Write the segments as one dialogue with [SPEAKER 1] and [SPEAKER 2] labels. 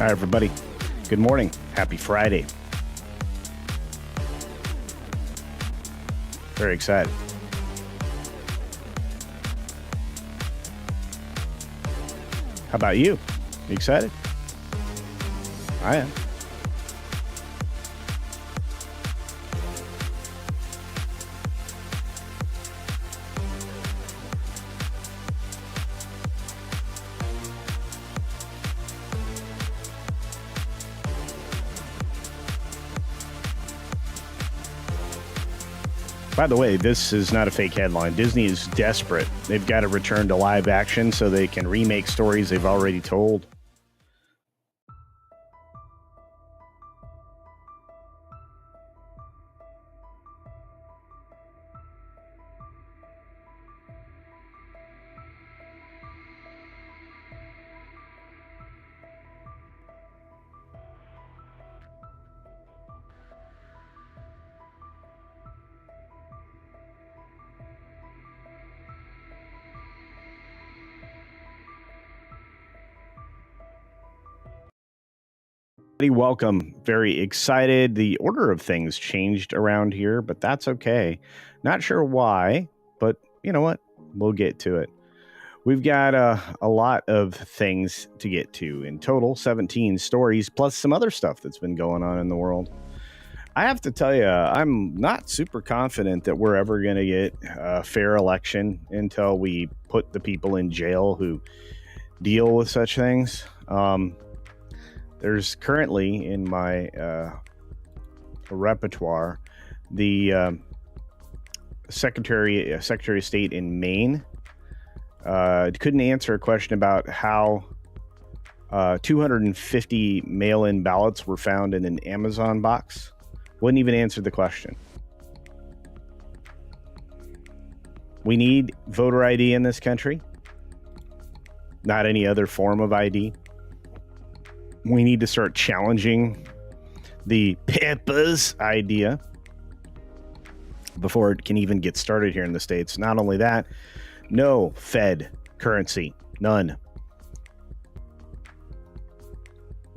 [SPEAKER 1] Hi, everybody. Good morning. Happy Friday. Very excited. How about you? You excited? I am. By the way, this is not a fake headline. Disney is desperate. They've got to return to live action so they can remake stories they've already told. Welcome. Very excited. The order of things changed around here, but that's okay. Not sure why, but you know what? We'll get to it. We've got a lot of things to get to. In total, 17 stories, plus some other stuff that's been going on in the world. I have to tell you, I'm not super confident that we're ever going to get a fair election until we put the people in jail who deal with such things. There's currently in my repertoire the Secretary of State in Maine couldn't answer a question about how 250 mail-in ballots were found in an Amazon box. Wouldn't even answer the question. We need voter ID in this country, not any other form of ID. We need to start challenging the Peppers idea before it can even get started here in the States. Not only that, no Fed currency, none.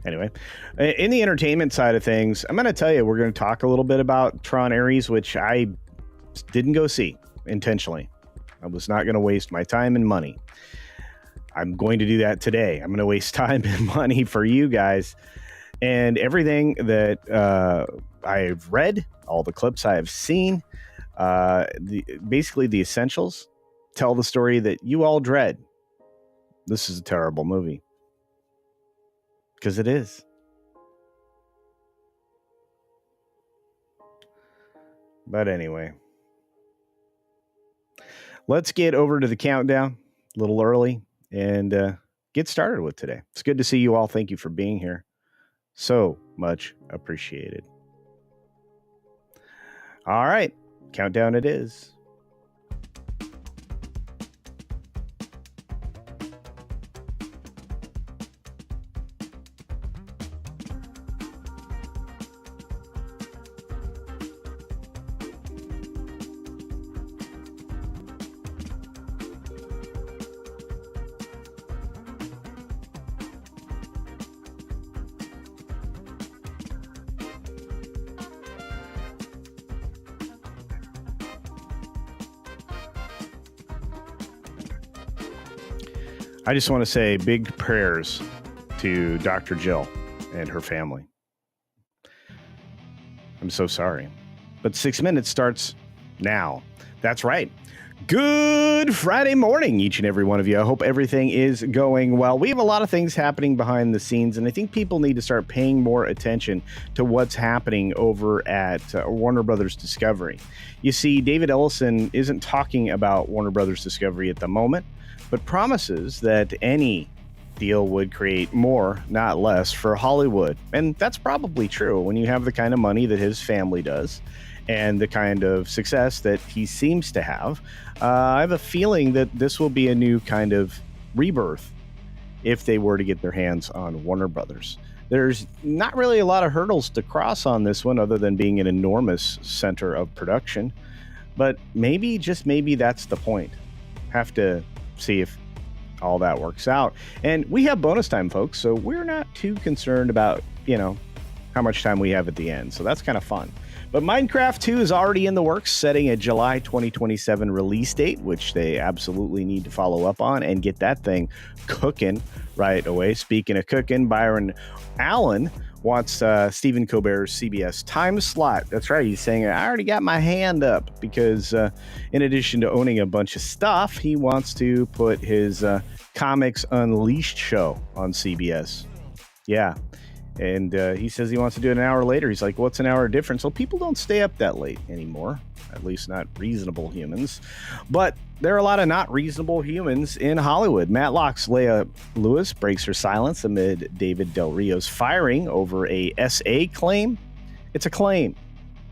[SPEAKER 1] Anyway, in the entertainment side of things, I'm going to tell you, we're going to talk a little bit about Tron Ares, which I didn't go see intentionally. I was not going to waste my time and money. I'm going to do that today. I'm going to waste time and money for you guys. And everything that I've read, all the clips I have seen, basically the essentials tell the story that you all dread. This is a terrible movie. Because it is. But anyway. Let's get over to the countdown a little early and get started with today. It's good to see you all. Thank you for being here. So much appreciated. All right. Countdown it is. I just want to say big prayers to Dr. Jill and her family. I'm so sorry. But 6 minutes starts now. That's right. Good Friday morning, each and every one of you. I hope everything is going well. We have a lot of things happening behind the scenes, and I think people need to start paying more attention to what's happening over at Warner Brothers Discovery. You see, David Ellison isn't talking about Warner Brothers Discovery at the moment, but promises that any deal would create more, not less, for Hollywood. And that's probably true when you have the kind of money that his family does and the kind of success that he seems to have. I have a feeling that this will be a new kind of rebirth if they were to get their hands on Warner Brothers. There's not really a lot of hurdles to cross on this one other than being an enormous center of production. But maybe, just maybe, that's the point. Have to see if all that works out. And we have bonus time, folks, so we're not too concerned about, how much time we have at the end. So that's kind of fun. But Minecraft 2 is already in the works, setting a July 2027 release date, which they absolutely need to follow up on and get that thing cooking right away. Speaking of cooking, Byron Allen wants Stephen Colbert's CBS time slot. That's right. He's saying, I already got my hand up because in addition to owning a bunch of stuff, he wants to put his Comics Unleashed show on CBS. Yeah. And he says he wants to do it an hour later. He's like, what's an hour difference? Well, people don't stay up that late anymore, at least not reasonable humans. But there are a lot of not reasonable humans in Hollywood. Matlock's Leah Lewis breaks her silence amid David Del Rio's firing over a SA claim. It's a claim.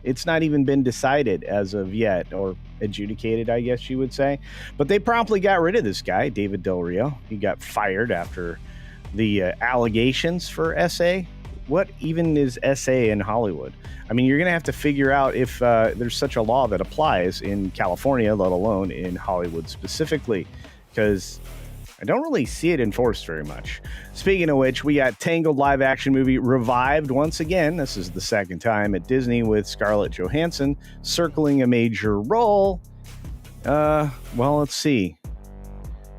[SPEAKER 1] It's not even been decided as of yet, or adjudicated, I guess you would say. But they promptly got rid of this guy, David Del Rio. He got fired after the allegations for SA. What even is SA in Hollywood? I mean, you're going to have to figure out if there's such a law that applies in California, let alone in Hollywood specifically, because I don't really see it enforced very much. Speaking of which, we got Tangled live action movie revived once again. This is the second time at Disney with Scarlett Johansson circling a major role. Well, let's see.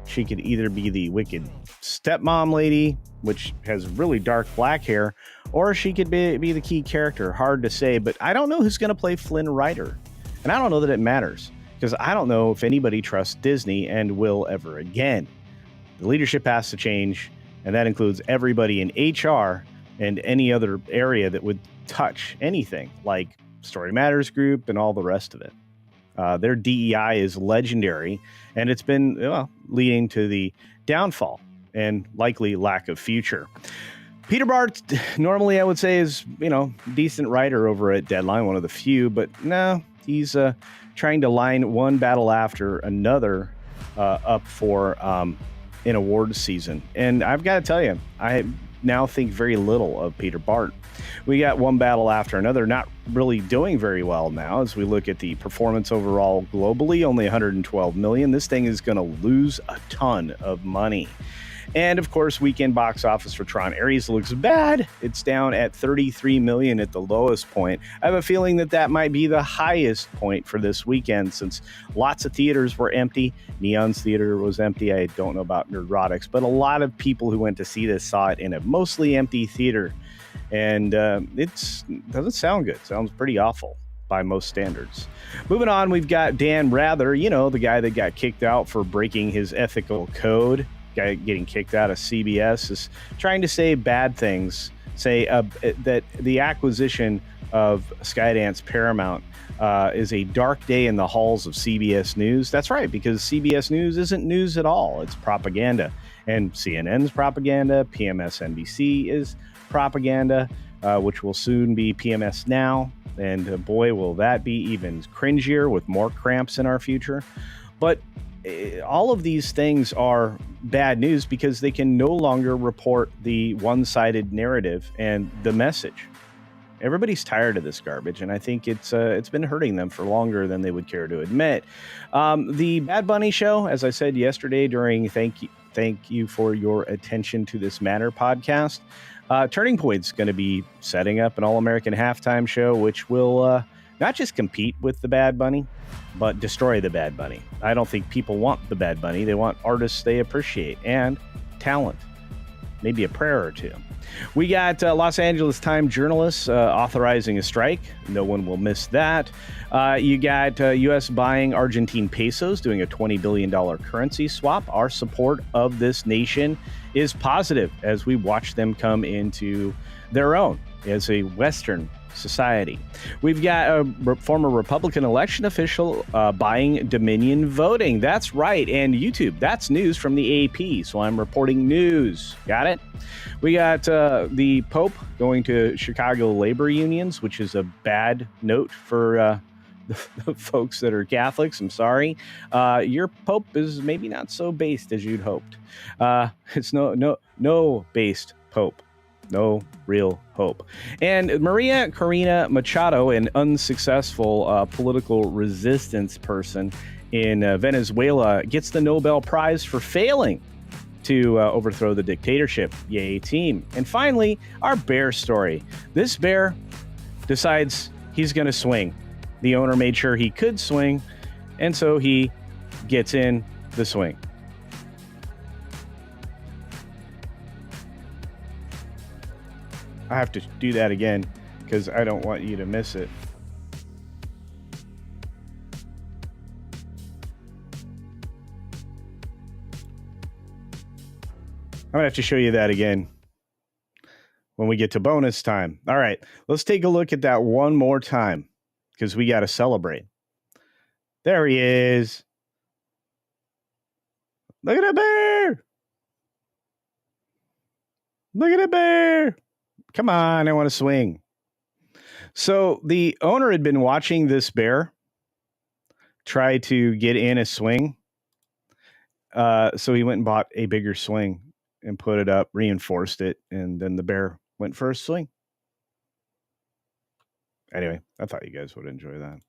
[SPEAKER 1] She could either be the wicked stepmom lady, which has really dark black hair, or she could be the key character. Hard to say, but I don't know who's going to play Flynn Rider. And I don't know that it matters, because I don't know if anybody trusts Disney and will ever again. The leadership has to change, and that includes everybody in HR and any other area that would touch anything like Story Matters Group and all the rest of it. Their DEI is legendary, and it's been leading to the downfall and likely lack of future. Peter Bart, normally I would say is, decent writer over at Deadline, one of the few, but no, he's trying to line one battle after another up for an awards season. And I've got to tell you, I now think very little of Peter Bart. We got one battle after another, not really doing very well now as we look at the performance overall globally, only 112 million. This thing is going to lose a ton of money. And of course, weekend box office for Tron Ares looks bad. It's down at 33 million at the lowest point. I have a feeling that might be the highest point for this weekend, since lots of theaters were empty. Neon's theater was empty. I don't know about Nerdrotics, but a lot of people who went to see this saw it in a mostly empty theater. And it doesn't sound good. It sounds pretty awful by most standards. Moving on, we've got Dan Rather, the guy that got kicked out for breaking his ethical code. Guy getting kicked out of CBS is trying to say bad things, say that the acquisition of Skydance Paramount is a dark day in the halls of CBS News. That's right, because CBS News isn't news at all. It's propaganda. And CNN's propaganda, PMSNBC is propaganda, which will soon be PMS Now. And boy, will that be even cringier with more cramps in our future. But all of these things are bad news because they can no longer report the one-sided narrative and the message. Everybody's tired of this garbage, and I think it's been hurting them for longer than they would care to admit. The Bad Bunny show, as I said yesterday during Thank You for Your Attention to This Matter podcast, Turning Point's going to be setting up an All-American halftime show, which will not just compete with the Bad Bunny, but destroy the Bad Bunny. I don't think people want the Bad Bunny. They want artists they appreciate and talent. Maybe a prayer or two. We got Los Angeles Times journalists authorizing a strike. No one will miss that. You got U.S. buying Argentine pesos, doing a $20 billion currency swap. Our support of this nation is positive as we watch them come into their own as a Western society. We've got a former Republican election official buying Dominion voting. That's right. And YouTube, that's news from the AP. So I'm reporting news. Got it? We got the Pope going to Chicago labor unions, which is a bad note for the folks that are Catholics. I'm sorry. Your Pope is maybe not so based as you'd hoped. It's no based Pope. No real hope. And Maria Corina Machado, an unsuccessful political resistance person in Venezuela, gets the Nobel Prize for failing to overthrow the dictatorship. Yay, team. And finally, our bear story. This bear decides he's going to swing. The owner made sure he could swing, and so he gets in the swing. I have to do that again because I don't want you to miss it. I'm going to have to show you that again when we get to bonus time. All right, let's take a look at that one more time because we got to celebrate. There he is. Look at a bear. Look at a bear. Come on, I want to swing. So the owner had been watching this bear try to get in a swing. So he went and bought a bigger swing and put it up, reinforced it, and then the bear went for a swing. Anyway, I thought you guys would enjoy that.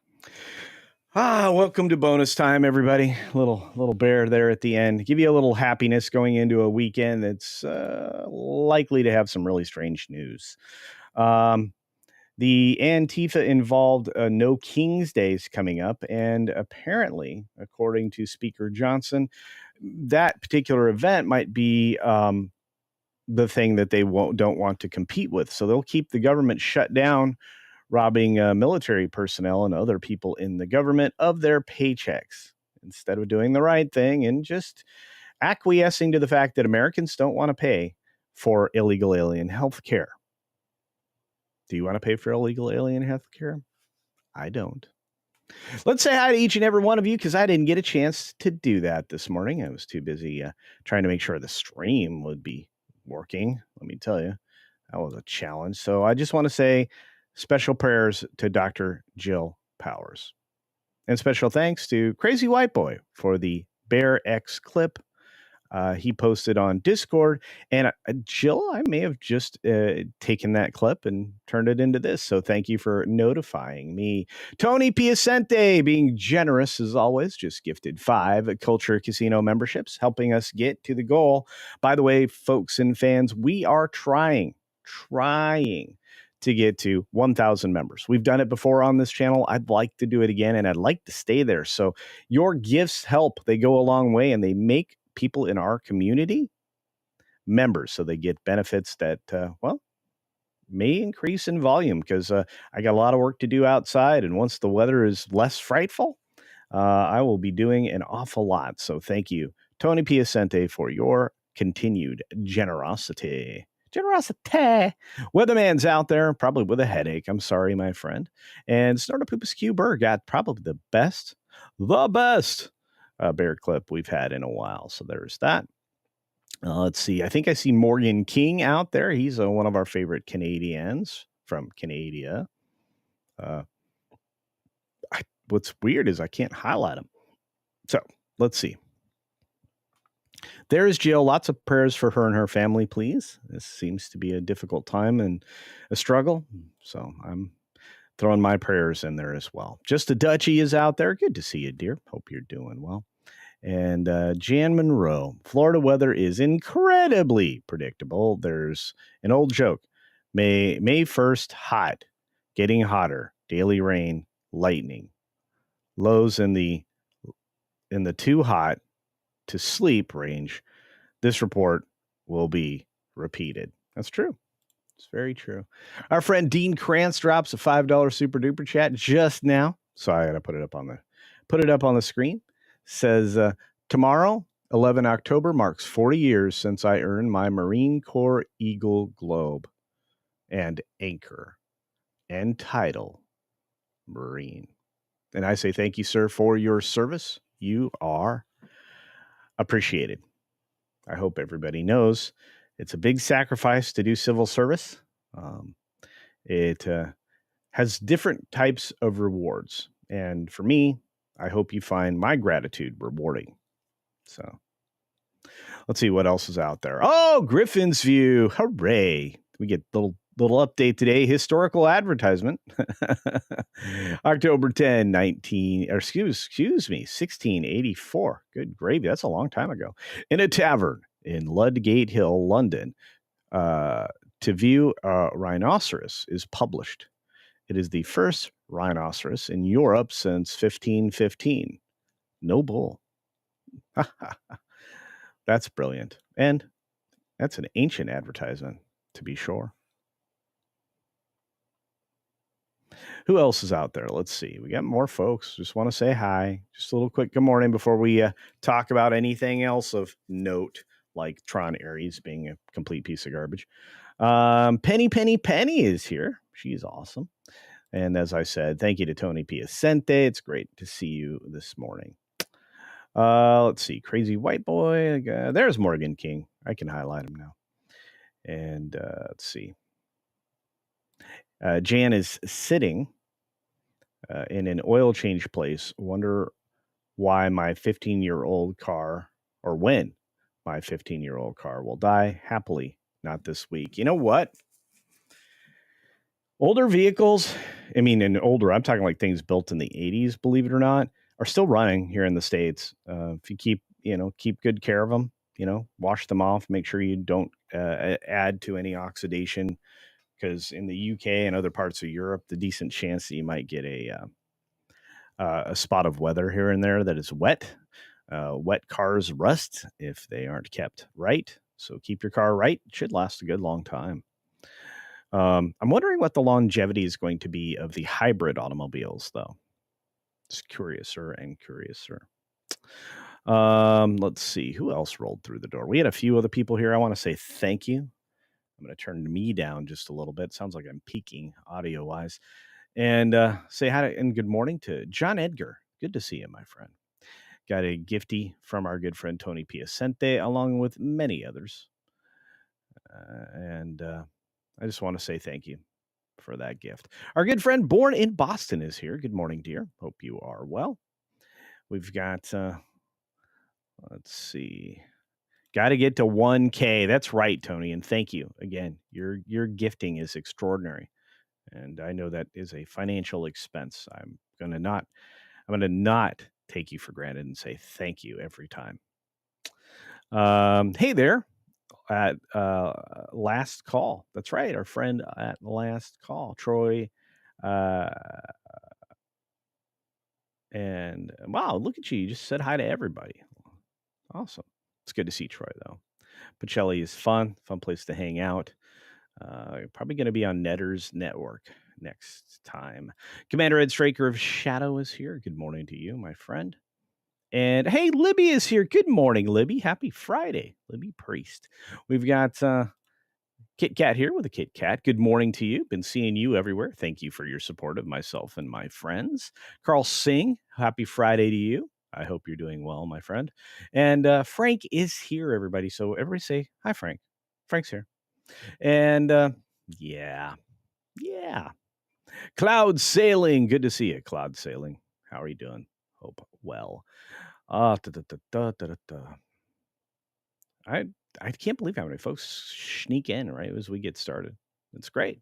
[SPEAKER 1] Welcome to bonus time, everybody. Little bear there at the end. Give you a little happiness going into a weekend that's likely to have some really strange news. The Antifa involved No King's Days coming up, and apparently, according to Speaker Johnson, that particular event might be the thing that they don't want to compete with. So they'll keep the government shut down, robbing military personnel and other people in the government of their paychecks instead of doing the right thing and just acquiescing to the fact that Americans don't want to pay for illegal alien health care. Do you want to pay for illegal alien health care? I don't. Let's say hi to each and every one of you because I didn't get a chance to do that this morning. I was too busy trying to make sure the stream would be working. Let me tell you, that was a challenge. So I just want to say special prayers to Dr. Jill Powers. And special thanks to Crazy White Boy for the Bear X clip. He posted on Discord, and Jill, I may have just taken that clip and turned it into this. So thank you for notifying me. Tony Piacente, being generous as always, just gifted 5 Culture Casino memberships, helping us get to the goal. By the way, folks and fans, we are trying to get to 1,000 members. We've done it before on this channel. I'd like to do it again, and I'd like to stay there. So your gifts help. They go a long way, and they make people in our community members, so they get benefits that may increase in volume because I got a lot of work to do outside, and once the weather is less frightful, I will be doing an awful lot. So thank you, Tony Piacente, for your continued generosity. Weatherman's out there, probably with a headache. I'm sorry, my friend. And Snortopoopas Q Burr got probably the best bear clip we've had in a while. So there's that. Let's see. I think I see Morgan King out there. He's one of our favorite Canadians from Canada. What's weird is I can't highlight him. So let's see. There's Jill. Lots of prayers for her and her family, please. This seems to be a difficult time and a struggle. So I'm throwing my prayers in there as well. Just a Dutchie is out there. Good to see you, dear. Hope you're doing well. And Jan Monroe. Florida weather is incredibly predictable. There's an old joke. May 1st, hot, getting hotter, daily rain, lightning. Lows in the too hot to sleep range. This report will be repeated. That's true. It's very true. Our friend Dean Krantz drops a $5 super duper chat just now. So I got to put it up on the screen. Says tomorrow, 11 October, marks 40 years since I earned my Marine Corps Eagle Globe and Anchor and title Marine. And I say thank you, sir, for your service. You are appreciated. I hope everybody knows it's a big sacrifice to do civil service. It has different types of rewards. And for me, I hope you find my gratitude rewarding. So let's see what else is out there. Oh, Griffin's View. Hooray. We get little update today. Historical advertisement. October 10, 1684. Good gravy. That's a long time ago. In a tavern in Ludgate Hill, London. To view a rhinoceros is published. It is the first rhinoceros in Europe since 1515. No bull. That's brilliant. And that's an ancient advertisement, to be sure. Who else is out there? Let's see. We got more folks. Just want to say hi. Just a little quick good morning before we talk about anything else of note, like Tron Ares being a complete piece of garbage. Penny is here. She's awesome. And as I said, thank you to Tony Piacente. It's great to see you this morning. Let's see. Crazy White Boy. There's Morgan King. I can highlight him now. And let's see. Jan is sitting in an oil change place. Wonder why my 15-year-old car, or when my 15-year-old car will die happily, not this week. You know what? Older vehicles, I mean, and older, I'm talking like things built in the 80s, believe it or not, are still running here in the States. If you keep good care of them, wash them off, make sure you don't add to any oxidation, because in the UK and other parts of Europe, the decent chance that you might get a spot of weather here and there that is wet. Wet cars rust if they aren't kept right. So keep your car right. It should last a good long time. I'm wondering what the longevity is going to be of the hybrid automobiles, though. Just curiouser and curiouser. Let's see. Who else rolled through the door? We had a few other people here. I want to say thank you. I'm going to turn me down just a little bit. Sounds like I'm peaking audio-wise. And say hi and good morning to John Edgar. Good to see you, my friend. Got a gifty from our good friend Tony Piacente, along with many others. And I just want to say thank you for that gift. Our good friend Born in Boston is here. Good morning, dear. Hope you are well. We've got, let's see, got to get to 1K. That's right, Tony. And thank you again. Your gifting is extraordinary. And I know that is a financial expense. I'm going to not take you for granted and say thank you every time. Hey there at Last Call. That's right. Our friend at Last Call, Troy. And wow, look at you. You just said hi to everybody. Awesome. It's good to see Troy, though. Pacelli is fun place to hang out. Probably going to be on Netter's Network next time. Commander Ed Straker of Shadow is here. Good morning to you, my friend. And hey, Libby is here. Good morning, Libby. Happy Friday, Libby Priest. We've got Kit Kat here with a Kit Kat. Good morning to you. Been seeing you everywhere. Thank you for your support of myself and my friends. Carl Singh, happy Friday to you. I hope you're doing well, my friend. And Frank is here, everybody. So everybody say hi, Frank. Frank's here. And yeah. Cloud Sailing. Good to see you, Cloud Sailing. How are you doing? Hope well. I can't believe how many folks sneak in right as we get started. It's great.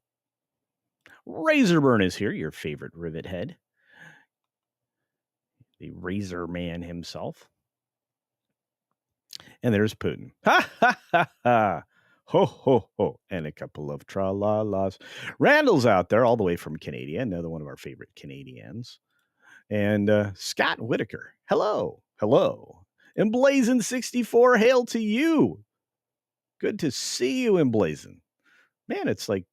[SPEAKER 1] Razorburn is here, your favorite rivet head. The Razor Man himself. And there's Putin. Ha ha ha ha. Ho ho ho. And a couple of tra-la-las. Randall's out there all the way from Canada, another one of our favorite Canadians. And Scott Whitaker. Hello. Emblazon 64, hail to you. Good to see you, Emblazon. Man, it's like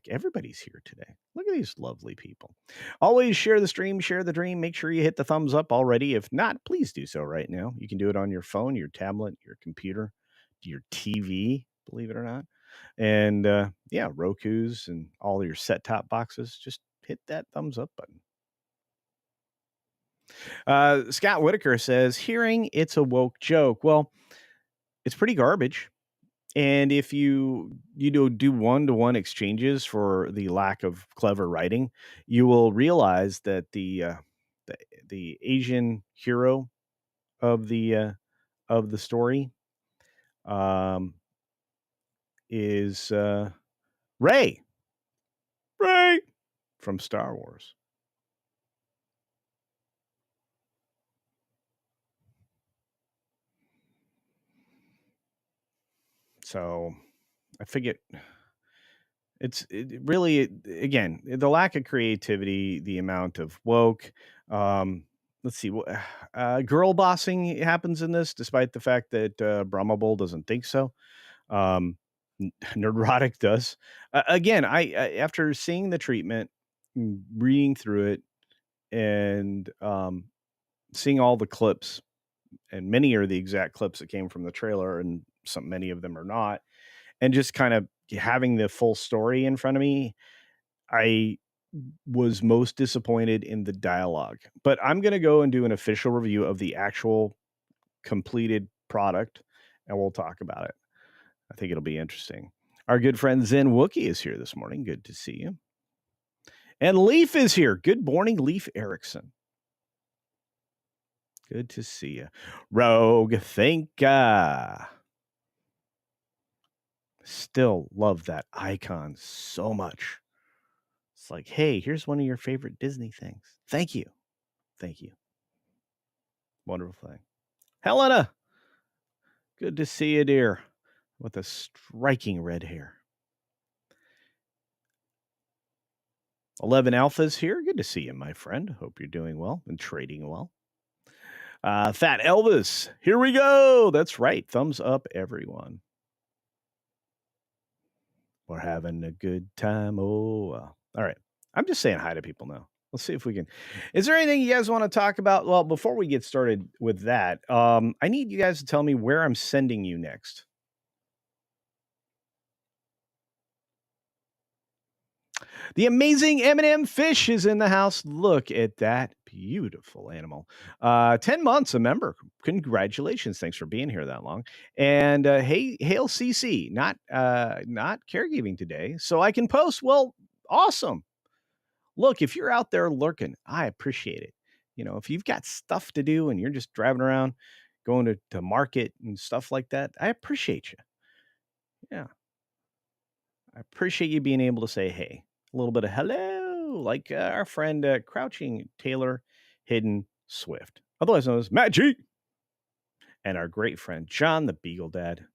[SPEAKER 1] everybody's here today. Look at these lovely people. Always share the stream, share the dream. Make sure you hit the thumbs up already. If not, please do so right now. You can do it on your phone, your tablet, your computer, your TV, believe it or not. And Roku's and all your set-top boxes. Just hit that thumbs up button. Scott Whitaker says, hearing it's a woke joke. Well, it's pretty garbage. And if you do one-to-one exchanges for the lack of clever writing, you will realize that the Asian hero of the story is Rey from Star Wars. So I figured really, again, the lack of creativity, the amount of woke. Um, let's see, girl bossing happens in this, despite the fact that Brahma Bull doesn't think so. Um, Neurotic does. Again, after seeing the treatment, reading through it, and seeing all the clips, and many are the exact clips that came from the trailer, and many of them are not, and just kind of having the full story in front of me, I was most disappointed in the dialogue. But I'm going to go and do an official review of the actual completed product, and we'll talk about it. I think it'll be interesting. Our good friend Zen Wookie is here this morning. Good to see you. And Leaf is here. Good morning, Leaf Erickson. Good to see you. Rogue Thinka. Still love that icon so much. It's like, hey, here's one of your favorite Disney things. Thank you. Thank you. Wonderful thing. Helena. Good to see you, dear. With a striking red hair. 11 Alpha's here. Good to see you, my friend. Hope you're doing well and trading well. Fat Elvis. Here we go. That's right. Thumbs up, everyone. We're having a good time. Oh, all right. I'm just saying hi to people now. Let's see if we can. Is there anything you guys want to talk about? Well, before we get started with that, I need you guys to tell me where I'm sending you next. The amazing M&M fish is in the house. Look at that beautiful animal. 10 months a member. Congratulations. Thanks for being here that long. And hey, hail CC, not caregiving today, so I can post. Well, awesome. Look, if you're out there lurking, I appreciate it. If you've got stuff to do and you're just driving around, going to market and stuff like that, I appreciate you. Yeah. I appreciate you being able to say, hey, a little bit of hello, like our friend Crouching Taylor Hidden Swift, otherwise known as Matt G. And our great friend John the Beagle Dad.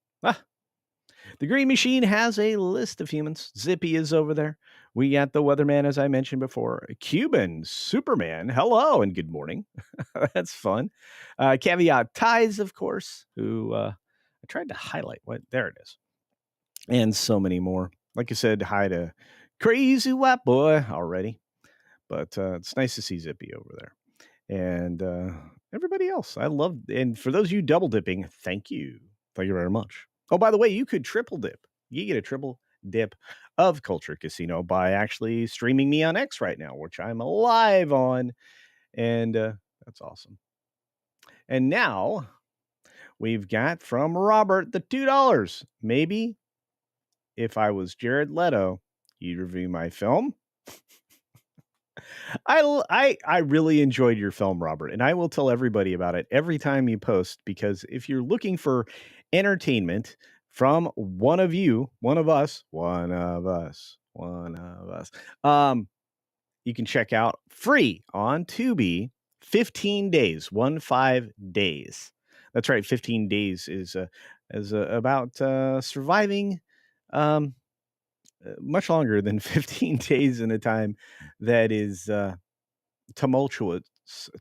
[SPEAKER 1] The Green Machine has a list of humans. Zippy is over there. We got the Weatherman, as I mentioned before. Cuban Superman. Hello and good morning. That's fun. Caveat Ties, of course, who I tried to highlight. There it is. And so many more. Like I said, hi to Crazy White Boy already. But it's nice to see Zippy over there. And everybody else. I love. And for those of you double dipping, thank you. Thank you very much. Oh, by the way, you could triple dip. You get a triple dip of Culture Casino by actually streaming me on X right now, which I'm live on. And that's awesome. And now we've got from Robert the $2. Maybe if I was Jared Leto, you'd review my film. I really enjoyed your film, Robert, and I will tell everybody about it every time you post, because if you're looking for entertainment from one of us, you can check out free on Tubi 15 days, 15 days. That's right. 15 days is about surviving much longer than 15 days in a time that is tumultuous,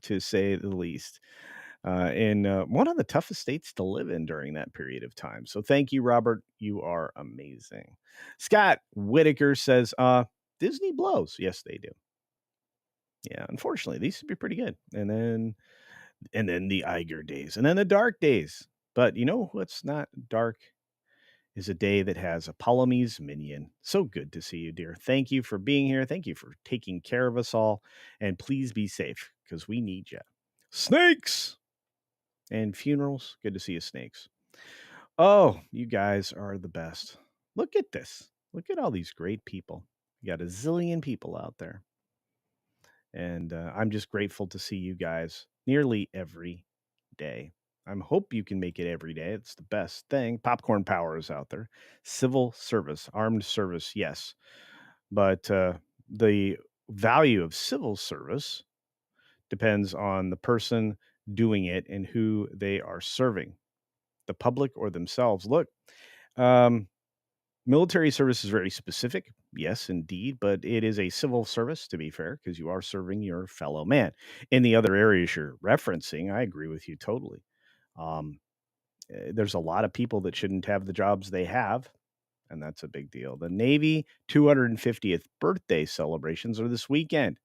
[SPEAKER 1] to say the least, in one of the toughest states to live in during that period of time. So thank you, Robert. You are amazing. Scott Whitaker says, Disney blows. Yes, they do. Yeah, unfortunately, these would be pretty good. And then the Iger days, and then the dark days. But you know what's not dark? Is a day that has a Palamies minion. So good to see you, dear. Thank you for being here. Thank you for taking care of us all. And please be safe, because we need you. Snakes and funerals. Good to see you, Snakes. Oh, you guys are the best. Look at this. Look at all these great people. You got a zillion people out there. And I'm just grateful to see you guys nearly every day. I hope you can make it every day. It's the best thing. Popcorn Power is out there. Civil service, armed service, yes. But the value of civil service depends on the person doing it and who they are serving, the public or themselves. Look, Um, Military service is very specific. Yes, indeed, but it is a civil service, to be fair, because you are serving your fellow man. In the other areas you're referencing, I agree with you totally. Um, there's a lot of people that shouldn't have the jobs they have, and that's a big deal. The Navy 250th birthday celebrations are this weekend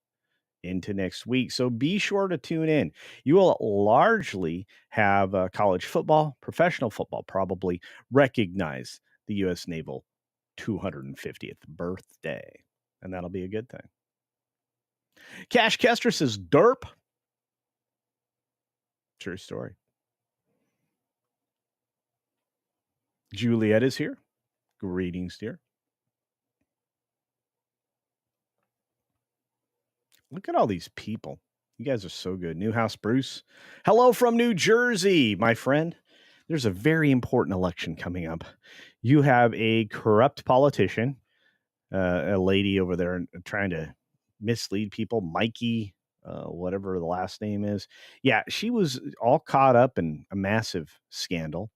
[SPEAKER 1] into next week. So be sure to tune in. You will largely have college football, professional football probably recognize the U.S. Naval 250th birthday. And that'll be a good thing. Cash Kester says, derp. True story. Juliet is here. Greetings, dear. Look at all these people. You guys are so good. Newhouse Bruce. Hello from New Jersey, my friend. There's a very important election coming up. You have a corrupt politician, a lady over there trying to mislead people, Mikey, whatever the last name is. Yeah, she was all caught up in a massive scandal,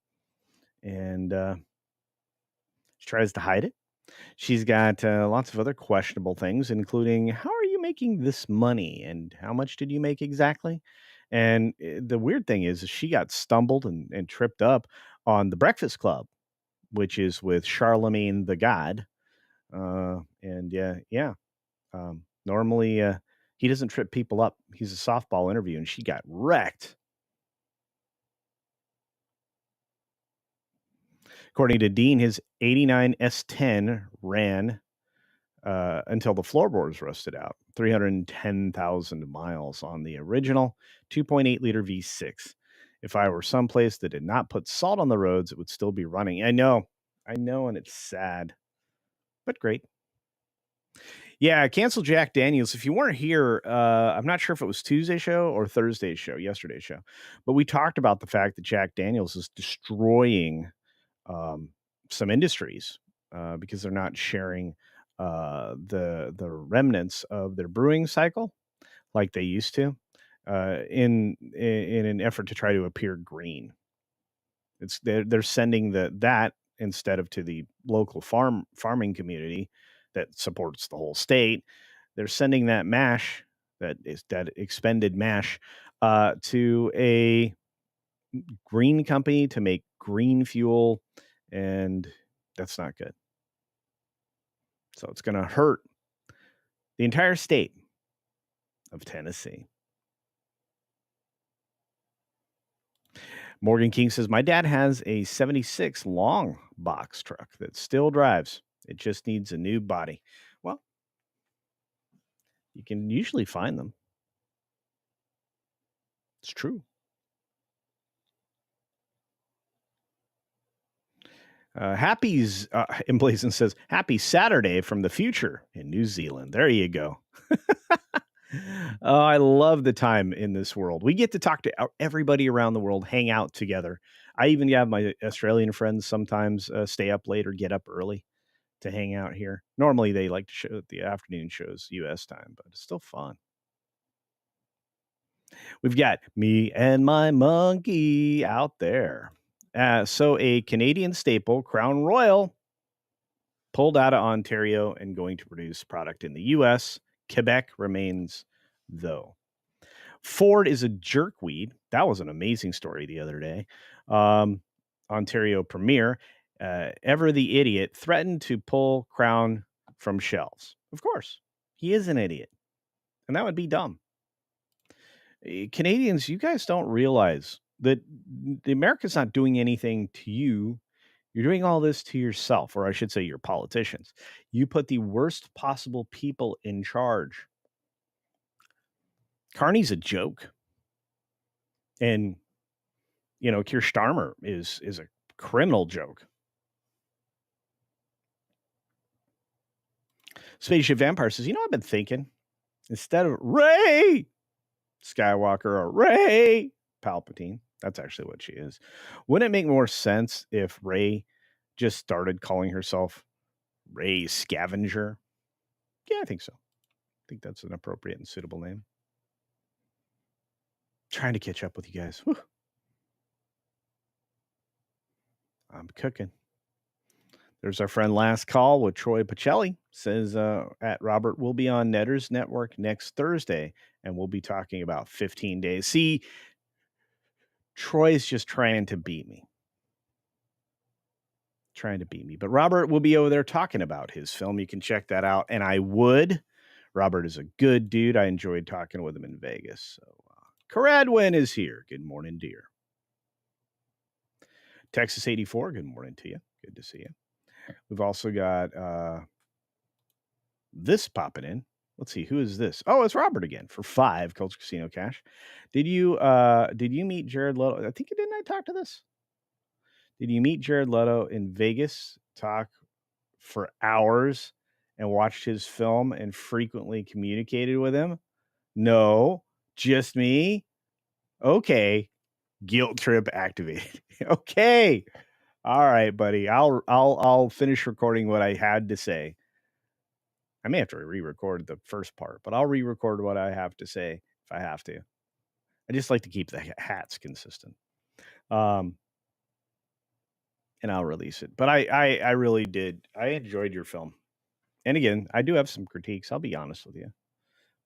[SPEAKER 1] and she tries to hide it. She's got lots of other questionable things, including how are you making this money and how much did you make exactly? And the weird thing is she got stumbled and tripped up on the Breakfast Club, which is with Charlemagne the God. And yeah. Normally, he doesn't trip people up. He's a softball interview, and she got wrecked. According to Dean, his 89 S10 ran until the floorboards rusted out. 310,000 miles on the original 2.8 liter V6. If I were someplace that did not put salt on the roads, it would still be running. I know, and it's sad, but great. Yeah, cancel Jack Daniels. If you weren't here, I'm not sure if it was Tuesday's show or Thursday's show, yesterday's show, but we talked about the fact that Jack Daniels is destroying some industries because they're not sharing the remnants of their brewing cycle like they used to in an effort to try to appear green. They're sending that instead of to the local farming community that supports the whole state. They're sending that mash that expended mash to a green company to make green fuel, and that's not good. So it's going to hurt the entire state of Tennessee. Morgan King says, my dad has a 76 long box truck that still drives. It just needs a new body. Well, you can usually find them. It's true. Happy's Emblazon says, happy Saturday from the future in New Zealand. There you go. Oh, I love the time in this world. We get to talk to everybody around the world, hang out together. I even have my Australian friends sometimes stay up late or get up early to hang out here. Normally they like to show the afternoon shows US time, but it's still fun. We've got me and my monkey out there. So a Canadian staple, Crown Royal, pulled out of Ontario and going to produce product in the US. Quebec remains, though. Ford is a jerkweed. That was an amazing story the other day. Ontario Premier, Ever the Idiot, threatened to pull Crown from shelves. Of course, he is an idiot, and that would be dumb. Canadians, you guys don't realize that the America's not doing anything to you. You're doing all this to yourself, or I should say your politicians. You put the worst possible people in charge. Carney's a joke. And, Keir Starmer is a criminal joke. Spaceship Vampire says, I've been thinking, instead of Rey Skywalker or Rey Palpatine, that's actually what she is. Wouldn't it make more sense if Rey just started calling herself Rey Scavenger? Yeah, I think so. I think that's an appropriate and suitable name. Trying to catch up with you guys. Whew. I'm cooking. There's our friend Last Call with Troy Pacelli. Says at Robert, we'll be on Netters Network next Thursday, and we'll be talking about 15 days. See, Troy's just trying to beat me. But Robert will be over there talking about his film. You can check that out. And I would. Robert is a good dude. I enjoyed talking with him in Vegas. So Caradwin is here. Good morning, dear. Texas 84, good morning to you. Good to see you. We've also got this popping in. Let's see, who is this? Oh, it's Robert again for 5 Culture Casino cash. Did you meet Jared Leto? I think didn't I talk to this? Did you meet Jared Leto in Vegas? Talk for hours and watched his film and frequently communicated with him? No, just me. Okay, guilt trip activated. Okay, all right, buddy. I'll finish recording what I had to say. I may have to re-record the first part, but I'll re-record what I have to say if I have to. I just like to keep the hats consistent. And I'll release it. But I really did. I enjoyed your film. And again, I do have some critiques. I'll be honest with you.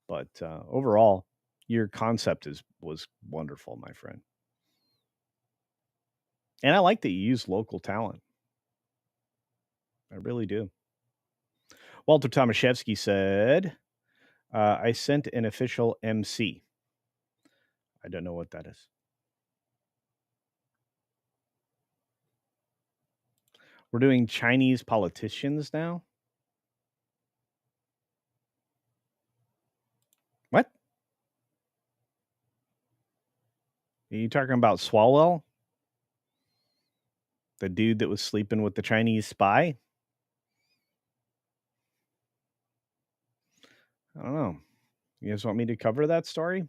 [SPEAKER 1] But overall, your concept was wonderful, my friend. And I like that you use local talent. I really do. Walter Tomaszewski said, I sent an official MC. I don't know what that is. We're doing Chinese politicians now? What? Are you talking about Swalwell? The dude that was sleeping with the Chinese spy? I don't know. You guys want me to cover that story?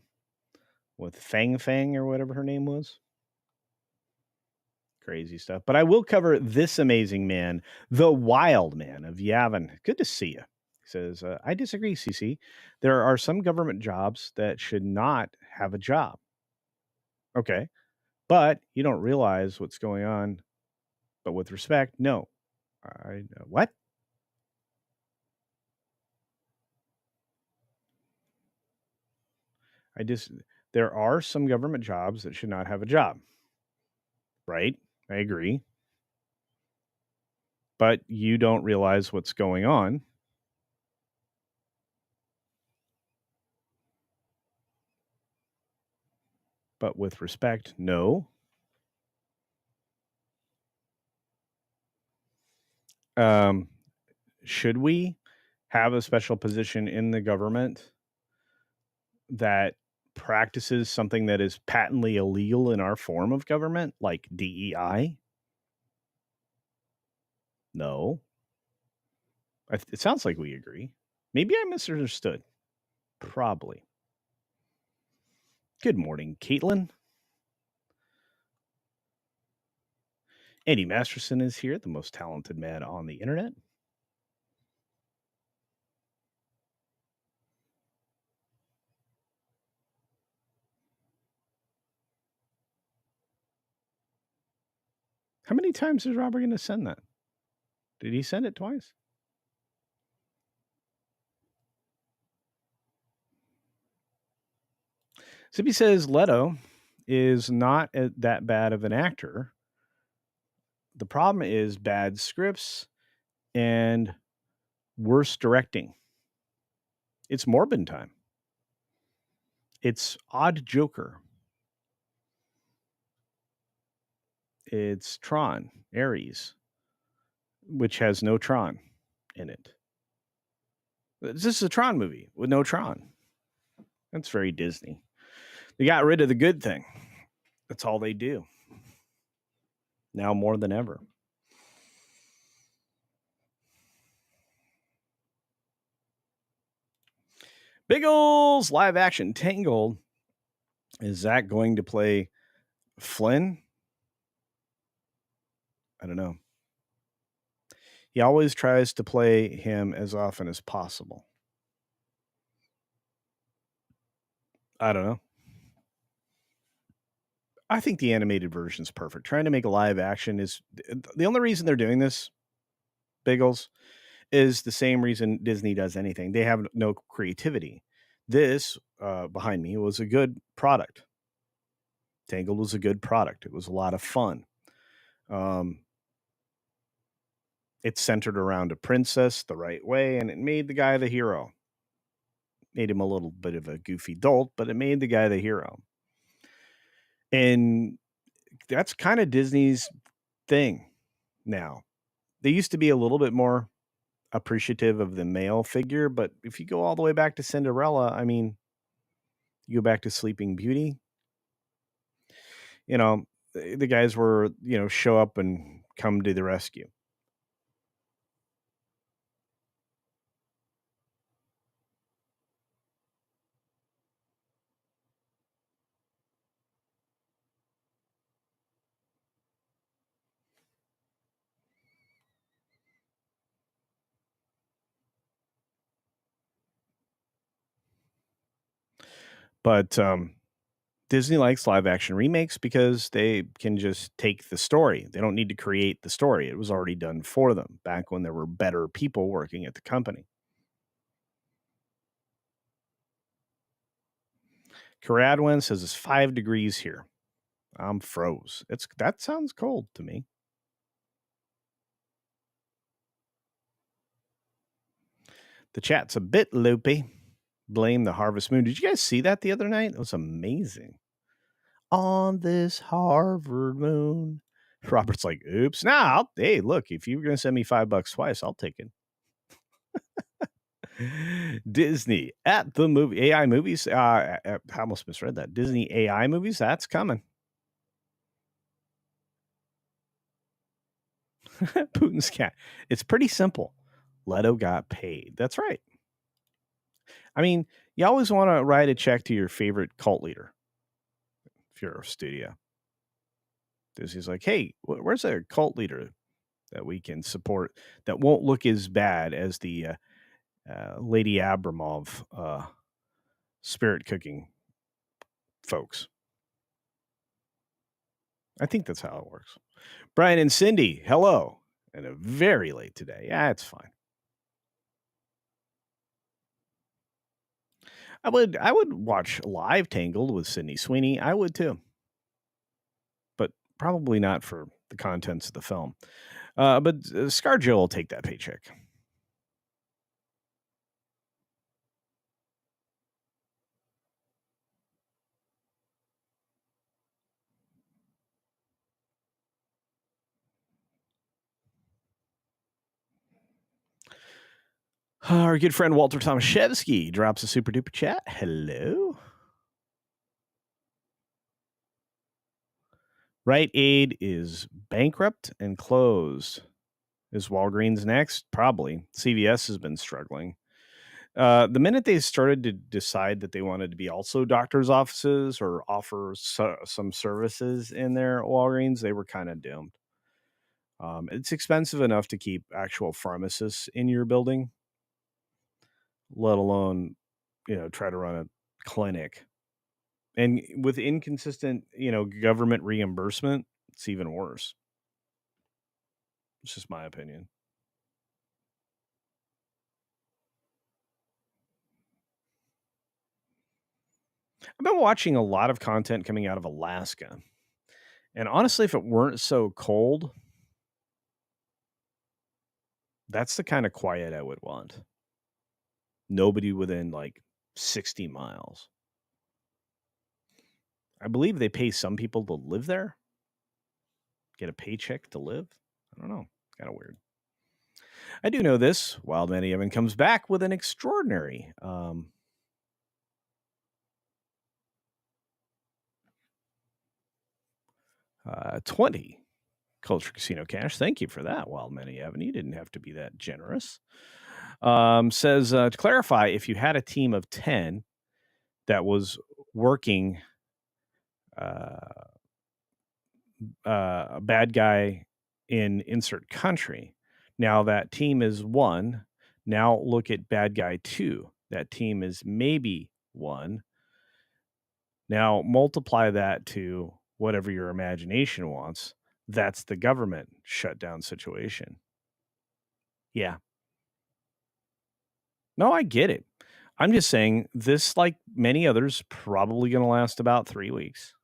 [SPEAKER 1] With Fang Fang or whatever her name was? Crazy stuff. But I will cover this amazing man, the wild man of Yavin. Good to see you. He says, I disagree, CC. There are some government jobs that should not have a job. Okay. But you don't realize what's going on. But with respect, no. What? There are some government jobs that should not have a job. Right? I agree. But you don't realize what's going on. But with respect, no. Should we have a special position in the government that practices something that is patently illegal in our form of government, like DEI? No. It sounds like we agree. Maybe I misunderstood. Probably. Good morning, Caitlin. Andy Masterson is here, the most talented man on the internet. How many times is Robert going to send that? Did he send it twice? Zippy says Leto is not that bad of an actor. The problem is bad scripts and worse directing. It's Morbin time. It's Odd Joker. It's Tron, Ares, which has no Tron in it. This is a Tron movie with no Tron. That's very Disney. They got rid of the good thing. That's all they do. Now more than ever. Biggles live action Tangled. Is Zach going to play Flynn? I don't know. He always tries to play him as often as possible. I don't know. I think the animated version is perfect. Trying to make a live action is the only reason they're doing this Biggles, is the same reason Disney does anything. They have no creativity. This behind me was a good product. Tangled was a good product. It was a lot of fun. Um, it's centered around a princess the right way, and it made the guy the hero. Made him a little bit of a goofy dolt, but it made the guy the hero. And that's kind of Disney's thing now. They used to be a little bit more appreciative of the male figure, but if you go all the way back to Cinderella, I mean, you go back to Sleeping Beauty, you know, the guys were, show up and come to the rescue. But Disney likes live action remakes because they can just take the story. They don't need to create the story. It was already done for them back when there were better people working at the company. Caradwin says it's 5 degrees here. I'm froze. That sounds cold to me. The chat's a bit loopy. Blame the harvest moon. Did you guys see that the other night? It was amazing. On this Harvard moon. Robert's like, oops. Now, hey, look, if you were going to send me $5 twice, I'll take it. Disney at the movie AI movies. I almost misread that. Disney AI movies. That's coming. Putin's cat. It's pretty simple. Leto got paid. That's right. I mean, you always want to write a check to your favorite cult leader if you're a studio. Disney's like, hey, where's a cult leader that we can support that won't look as bad as the Lady Abramov spirit cooking folks? I think that's how it works. Brian and Cindy, hello. And a very late today. Yeah, it's fine. I would watch live Tangled with Sydney Sweeney. I would too. But probably not for the contents of the film. But ScarJo will take that paycheck. Our good friend Walter Tomaszewski drops a super duper chat. Hello. Rite Aid is bankrupt and closed. Is Walgreens next? Probably. CVS has been struggling. The minute they started to decide that they wanted to be also doctors' offices or offer some services in their Walgreens, they were kind of doomed. It's expensive enough to keep actual pharmacists in your building, let alone, try to run a clinic. And with inconsistent, government reimbursement, it's even worse. It's just my opinion. I've been watching a lot of content coming out of Alaska. And honestly, if it weren't so cold, that's the kind of quiet I would want. Nobody within like 60 miles. I believe they pay some people to live there, get a paycheck to live. I don't know. Kind of weird. I do know this. Wild Man Evan comes back with an extraordinary 20 Culture Casino cash. Thank you for that, Wild Man Evan. You didn't have to be that generous. Says, to clarify, if you had a team of 10 that was working a bad guy in insert country, now that team is 1. Now look at bad guy 2. That team is maybe 1. Now multiply that to whatever your imagination wants. That's the government shutdown situation. Yeah. No, I get it. I'm just saying this, like many others, probably going to last about 3 weeks.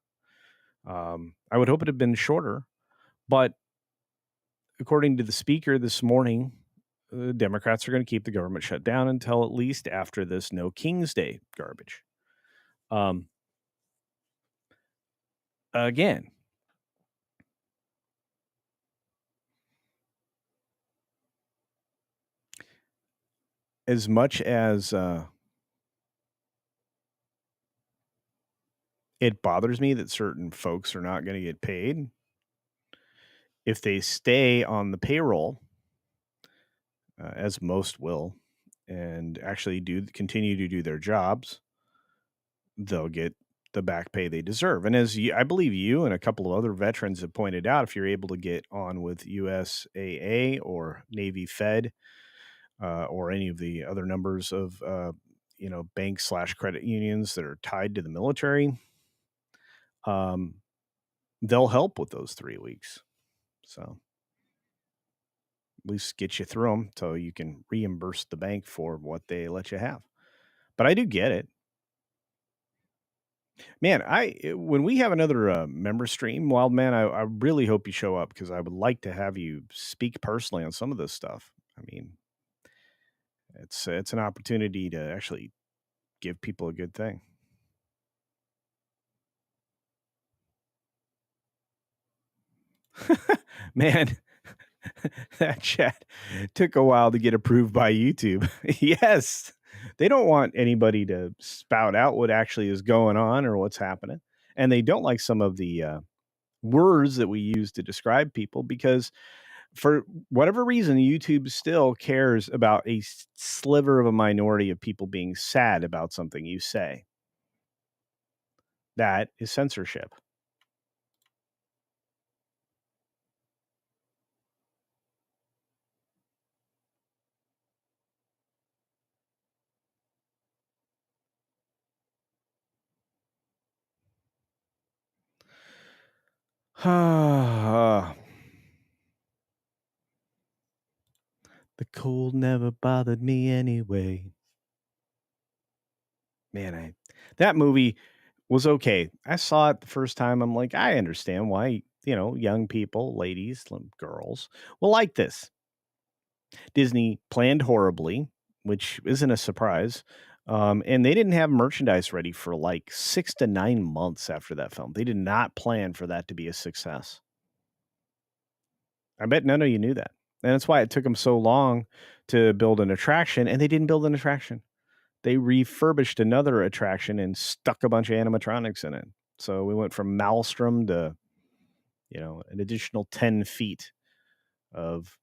[SPEAKER 1] I would hope it had been shorter, but according to the speaker this morning, the Democrats are going to keep the government shut down until at least after this No King's Day garbage. Um, again, as much as it bothers me that certain folks are not going to get paid, if they stay on the payroll, as most will, and actually do continue to do their jobs, they'll get the back pay they deserve. And as I believe you and a couple of other veterans have pointed out, if you're able to get on with USAA or Navy Fed or any of the other numbers of bank/credit unions that are tied to the military, um, they'll help with those 3 weeks. So at least get you through them so you can reimburse the bank for what they let you have. But I do get it. Man, when we have another member stream, Wild Man, I really hope you show up because I would like to have you speak personally on some of this stuff. I mean, it's an opportunity to actually give people a good thing. Man, that chat took a while to get approved by YouTube. Yes, they don't want anybody to spout out what actually is going on or what's happening, and they don't like some of the words that we use to describe people because for whatever reason, YouTube still cares about a sliver of a minority of people being sad about something you say. That is censorship. The cold never bothered me anyway. Man, that movie was okay. I saw it the first time. I'm like, I understand why, young people, ladies, girls will like this. Disney planned horribly, which isn't a surprise. And they didn't have merchandise ready for like 6 to 9 months after that film. They did not plan for that to be a success. I bet none of you knew that. And that's why it took them so long to build an attraction. And they didn't build an attraction. They refurbished another attraction and stuck a bunch of animatronics in it. So we went from Maelstrom to, an additional 10 feet of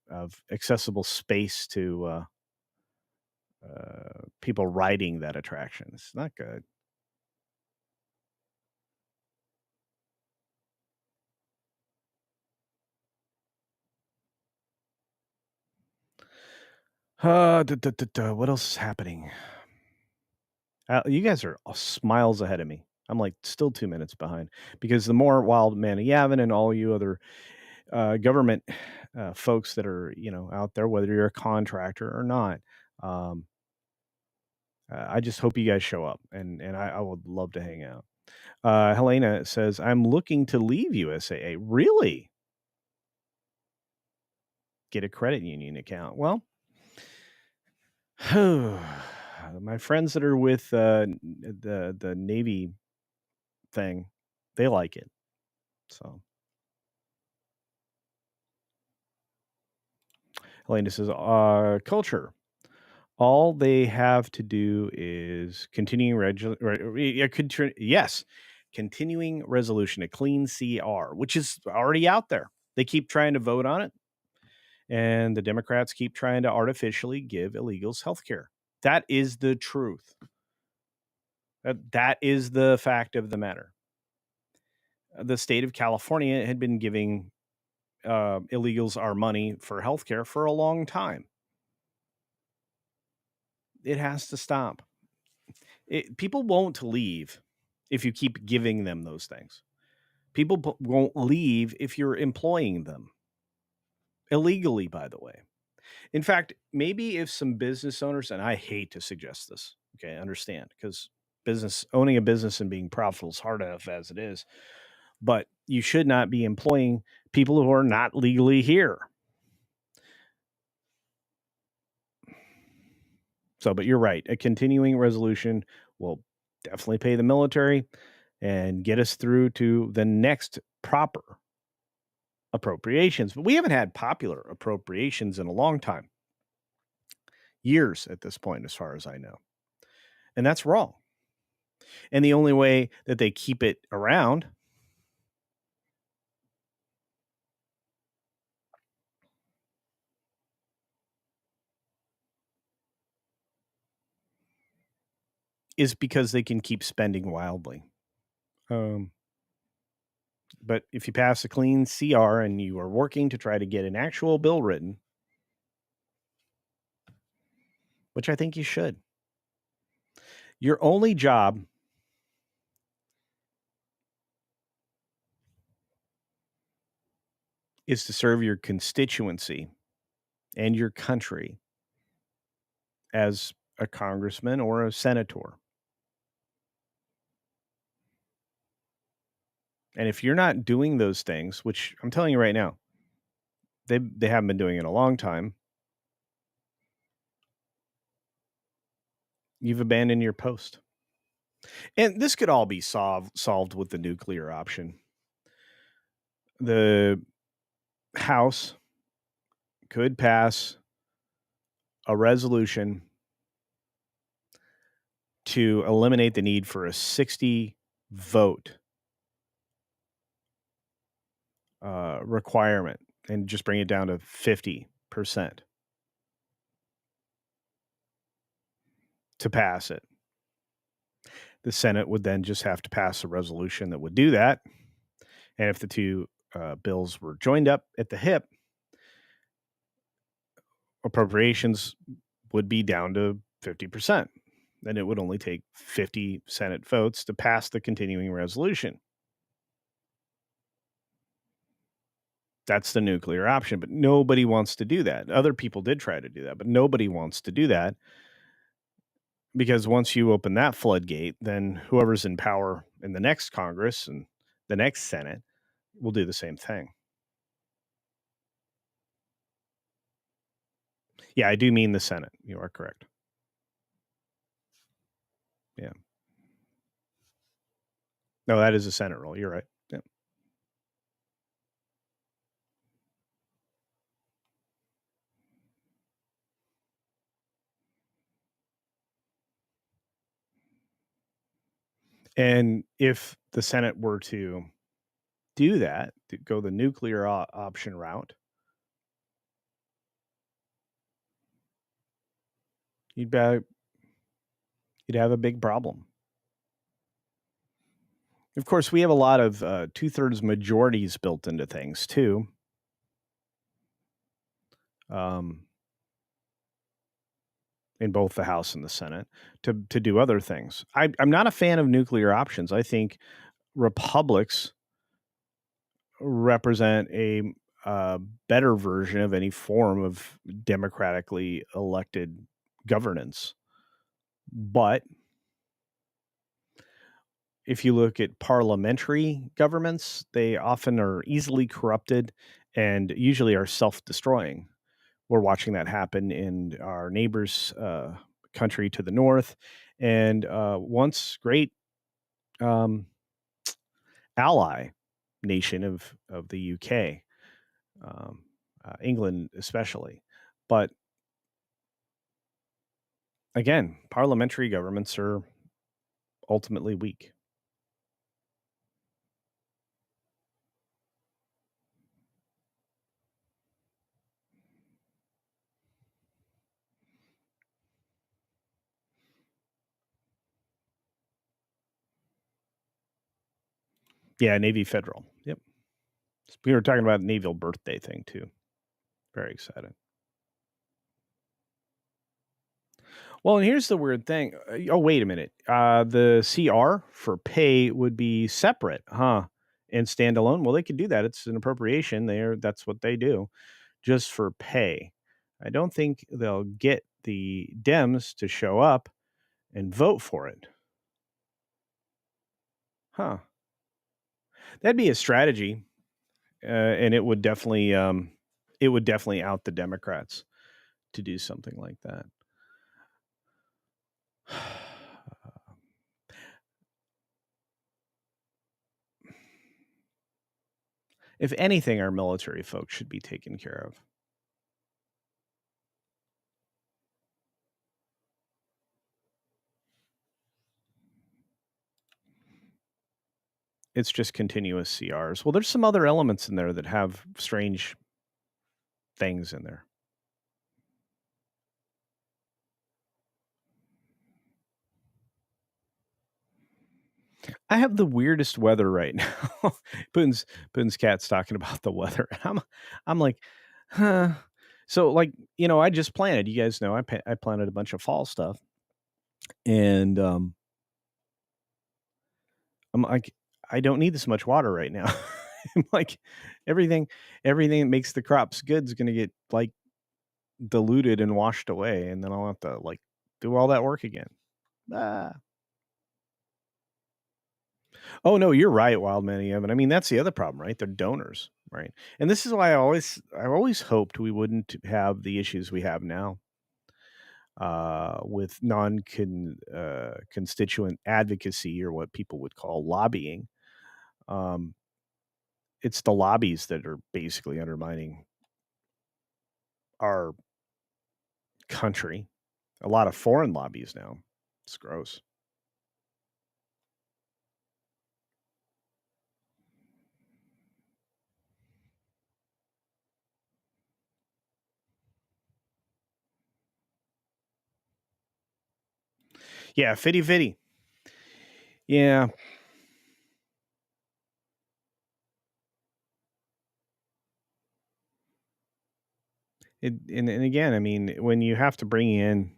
[SPEAKER 1] accessible space to people riding that attraction. It's not good. What else is happening? You guys are miles ahead of me. I'm like still 2 minutes behind because the more Wild Man of Yavin and all you other government folks that are out there, whether you're a contractor or not, um, I just hope you guys show up and I would love to hang out. Helena says, I'm looking to leave USAA. Really? Get a credit union account. Well, my friends that are with the Navy thing, they like it. So Helena says, culture. All they have to do is continuing resolution, a clean CR, which is already out there. They keep trying to vote on it, and the Democrats keep trying to artificially give illegals health care. That is the truth. That is the fact of the matter. The state of California had been giving illegals our money for health care for a long time. It has to stop. People won't leave if you keep giving them those things. People won't leave if you're employing them illegally, by the way. In fact, maybe if some business owners, and I hate to suggest this, okay, I understand, because owning a business and being profitable is hard enough as it is, but you should not be employing people who are not legally here. So, but you're right. A continuing resolution will definitely pay the military and get us through to the next proper appropriations. But we haven't had popular appropriations in a long time, years at this point, as far as I know. And that's wrong. And the only way that they keep it around is because they can keep spending wildly. But if you pass a clean CR and you are working to try to get an actual bill written, which I think you should, your only job is to serve your constituency and your country as a congressman or a senator. And if you're not doing those things, which I'm telling you right now, they haven't been doing it in a long time, you've abandoned your post. And this could all be solved with the nuclear option. The House could pass a resolution to eliminate the need for a 60 vote requirement and just bring it down to 50% to pass it. The Senate would then just have to pass a resolution that would do that. And if the two bills were joined up at the hip, appropriations would be down to 50%. Then it would only take 50 Senate votes to pass the continuing resolution. That's the nuclear option, but nobody wants to do that. Other people did try to do that, but nobody wants to do that because once you open that floodgate, then whoever's in power in the next Congress and the next Senate will do the same thing. Yeah, I do mean the Senate. You are correct. Yeah. No, that is a Senate rule. You're right. Yeah. And if the Senate were to do that, to go the nuclear option route, you'd have a big problem. Of course, we have a lot of 2/3 majorities built into things too. In both the House and the Senate to do other things. I'm not a fan of nuclear options. I think republics represent a better version of any form of democratically elected governance. But if you look at parliamentary governments, they often are easily corrupted and usually are self-destroying. We're watching that happen in our neighbor's country to the north, and once great ally nation of the UK, England especially. But again, parliamentary governments are ultimately weak. Yeah, Navy Federal. Yep. We were talking about naval birthday thing too. Very excited. Well, and here's the weird thing. Oh, wait a minute. The CR for pay would be separate, huh? And standalone. Well, they could do that. It's an appropriation. That's what they do, just for pay. I don't think they'll get the Dems to show up and vote for it. Huh. That'd be a strategy, and it would definitely out the Democrats to do something like that. If anything, our military folks should be taken care of. It's just continuous CRs. Well, there's some other elements in there that have strange things in there. I have the weirdest weather right now. Putin's cat's talking about the weather. I'm like, huh. So like, I just planted. You guys know I planted a bunch of fall stuff, and I'm like, I don't need this much water right now. I'm like, everything that makes the crops good is going to get like diluted and washed away, and then I'll have to like do all that work again. Ah. Oh no, you're right, Wild Man EM. And I mean, that's the other problem, right? They're donors, right? And this is why I always hoped we wouldn't have the issues we have now with constituent advocacy, or what people would call lobbying. Um, it's the lobbies that are basically undermining our country. A lot of foreign lobbies now. It's gross. Yeah, fitty fitty. Yeah. And again, I mean, when you have to bring in,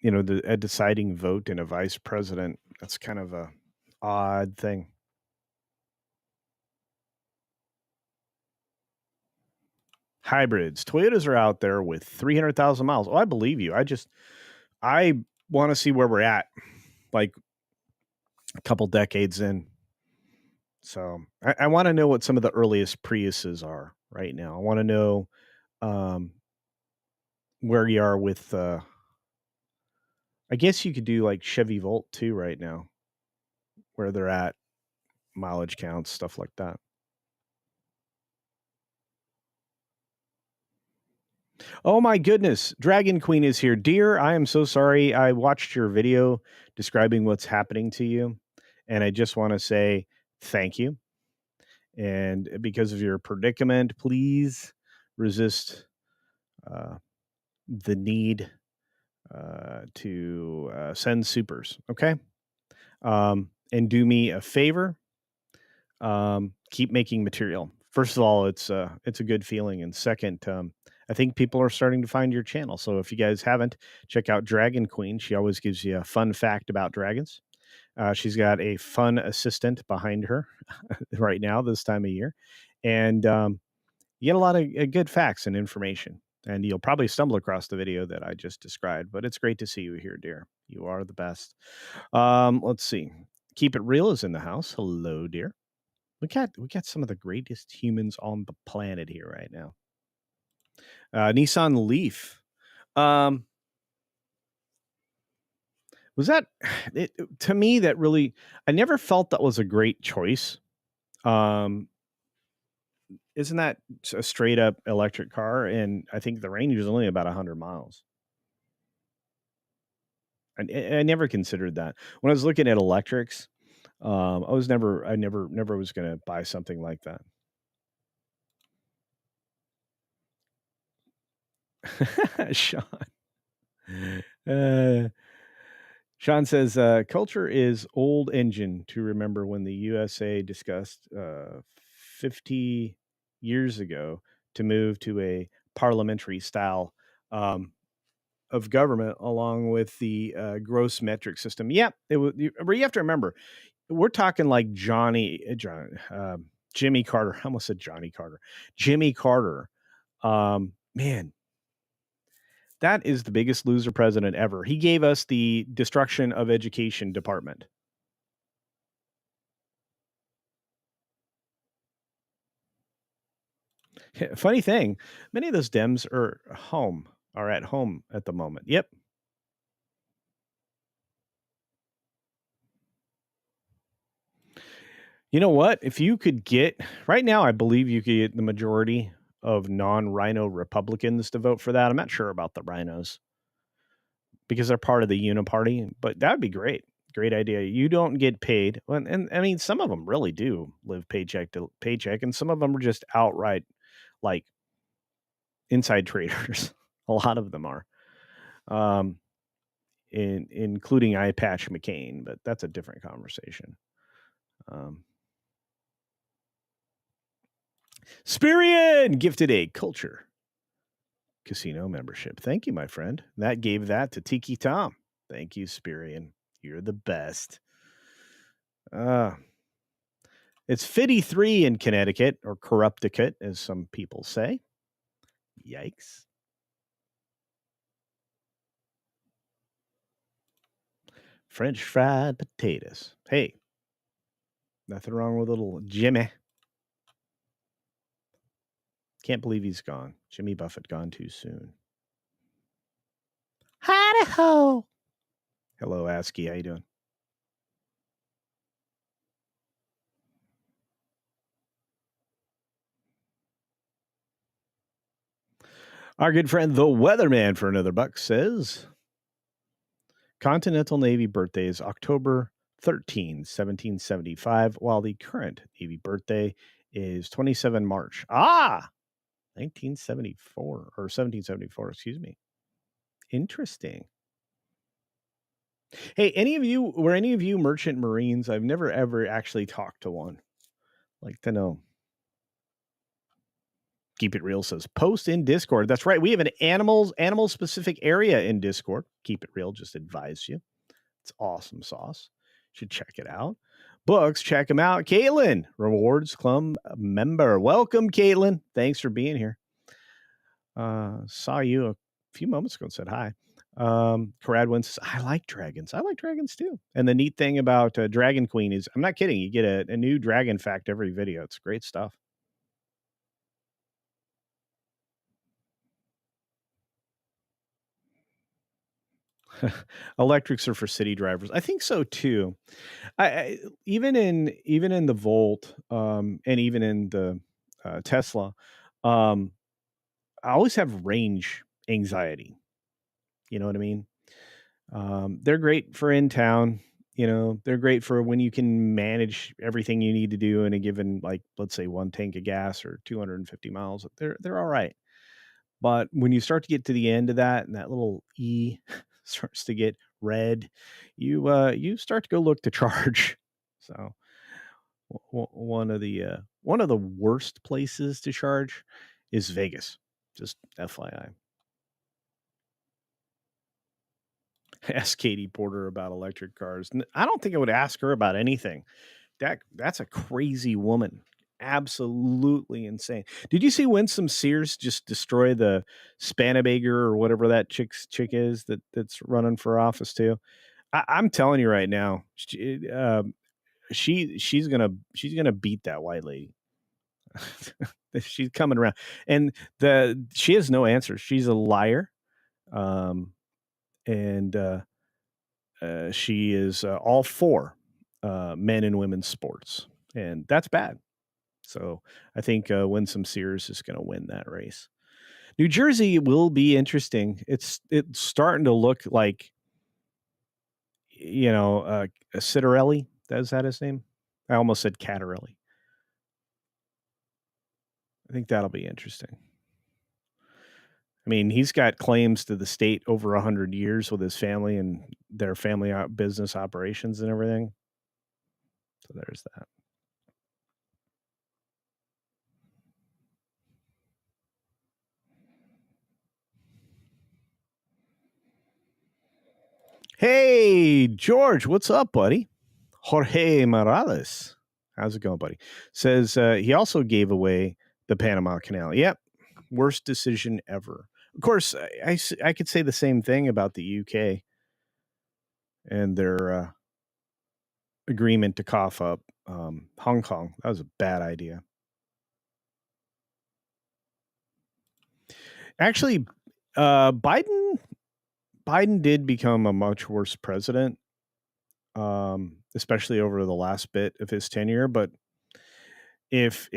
[SPEAKER 1] a deciding vote in a vice president, that's kind of a odd thing. Hybrids. Toyotas are out there with 300,000 miles. Oh, I believe you. I want to see where we're at, like a couple decades in. So I want to know what some of the earliest Priuses are right now. I want to know um, where you are with, I guess you could do like Chevy Volt too right now, where they're at, mileage counts, stuff like that. Oh my goodness. Dragon Queen is here. Dear, I am so sorry. I watched your video describing what's happening to you, and I just want to say thank you. And because of your predicament, please resist the need to send supers. Okay. And do me a favor. Keep making material. First of all, it's a good feeling, and second, I think people are starting to find your channel. So if you guys haven't, check out Dragon Queen. She always gives you a fun fact about dragons. She's got a fun assistant behind her right now this time of year, and you get a lot of good facts and information. And you'll probably stumble across the video that I just described, but it's great to see you here, dear. You are the best. Let's see. Keep It Real is in the house. Hello, dear. We got some of the greatest humans on the planet here right now. Nissan Leaf. Was that to me that really? I never felt that was a great choice. Isn't that a straight up electric car? And I think the range is only about 100 miles. I never considered that when I was looking at electrics. I never was going to buy something like that. Sean. Sean says, culture is old engine to remember when the USA discussed 50 years ago to move to a parliamentary style of government along with the gross metric system. Yeah, but you have to remember, we're talking like Jimmy Carter. I almost said Johnny Carter. Jimmy Carter Man, that is the biggest loser president ever. He gave us the destruction of education department. Funny thing, many of those Dems are at home at the moment. Yep. You know what? If you could get right now, I believe you could get the majority of non-rhino Republicans to vote for that. I'm not sure about the rhinos because they're part of the Uniparty, but that would be great. Great idea. You don't get paid. And I mean, some of them really do live paycheck to paycheck, and some of them are just outright like inside traders. A lot of them are. Including Eye Patch McCain, but that's a different conversation. Spirian gifted a Culture Casino membership. Thank you, my friend. That gave that to Tiki Tom. Thank you, Spirian. You're the best. It's 53 in Connecticut, or Corrupticate, as some people say. Yikes. French fried potatoes. Hey, nothing wrong with a little Jimmy. Can't believe he's gone. Jimmy Buffett gone too soon. Howdy ho. Hello, ASCII. How you doing? Our good friend, the Weatherman, for another buck, says Continental Navy birthday is October 13, 1775, while the current Navy birthday is 27 March. 1974 or 1774, excuse me. Interesting. Hey, were any of you merchant marines? I've never ever actually talked to one. Like to know. Keep It Real says post in Discord. That's right. We have an animal specific area in Discord. Keep It Real just advised you. It's awesome sauce. Should check it out. Books, check them out. Caitlin, Rewards Club member. Welcome, Caitlin. Thanks for being here. Saw you a few moments ago and said hi. Caradwin says, I like dragons. I like dragons too. And the neat thing about Dragon Queen is, I'm not kidding, you get a new dragon fact every video. It's great stuff. Electrics are for city drivers. I think so too. I even in the Volt, and even in the Tesla, I always have range anxiety. You know what I mean? They're great for in town. You know, they're great for when you can manage everything you need to do in a given, like, let's say 1 tank of gas or 250 miles. They're all right. But when you start to get to the end of that and that little E starts to get red, you start to go look to charge. So one of the worst places to charge is Vegas. Just FYI. Ask Katie Porter about electric cars. I don't think I would ask her about anything. That's a crazy woman. Absolutely insane. Did you see Winsome Sears just destroy the Spanabager or whatever that chick is that's running for office too? I'm telling you right now, she's gonna beat that white lady. She's coming around, and she has no answer. She's a liar, and she is all for men and women's sports, and that's bad. So I think Winsome Sears is going to win that race. New Jersey will be interesting. It's starting to look like, Citarelli. Is that his name? I almost said Catarelli. I think that'll be interesting. I mean, he's got claims to the state over 100 years with his family and their family business operations and everything. So there's that. Hey, George, what's up, buddy? Jorge Morales. How's it going, buddy? Says he also gave away the Panama Canal. Yep. worst decision ever. Of course, I could say the same thing about the UK and their agreement to cough up Hong Kong. That was a bad idea. Actually, Biden did become a much worse president, especially over the last bit of his tenure. But if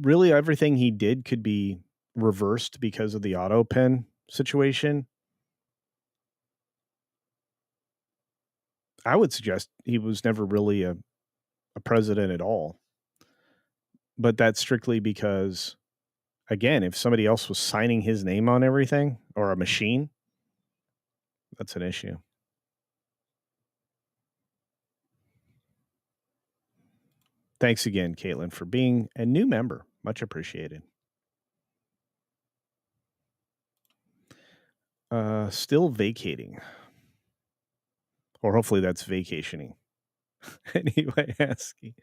[SPEAKER 1] really everything he did could be reversed because of the auto pen situation, I would suggest he was never really a president at all. But that's strictly because, again, if somebody else was signing his name on everything or a machine, that's an issue. Thanks again, Caitlin, for being a new member. Much appreciated. Still vacating. Or hopefully that's vacationing. Anyway, asking.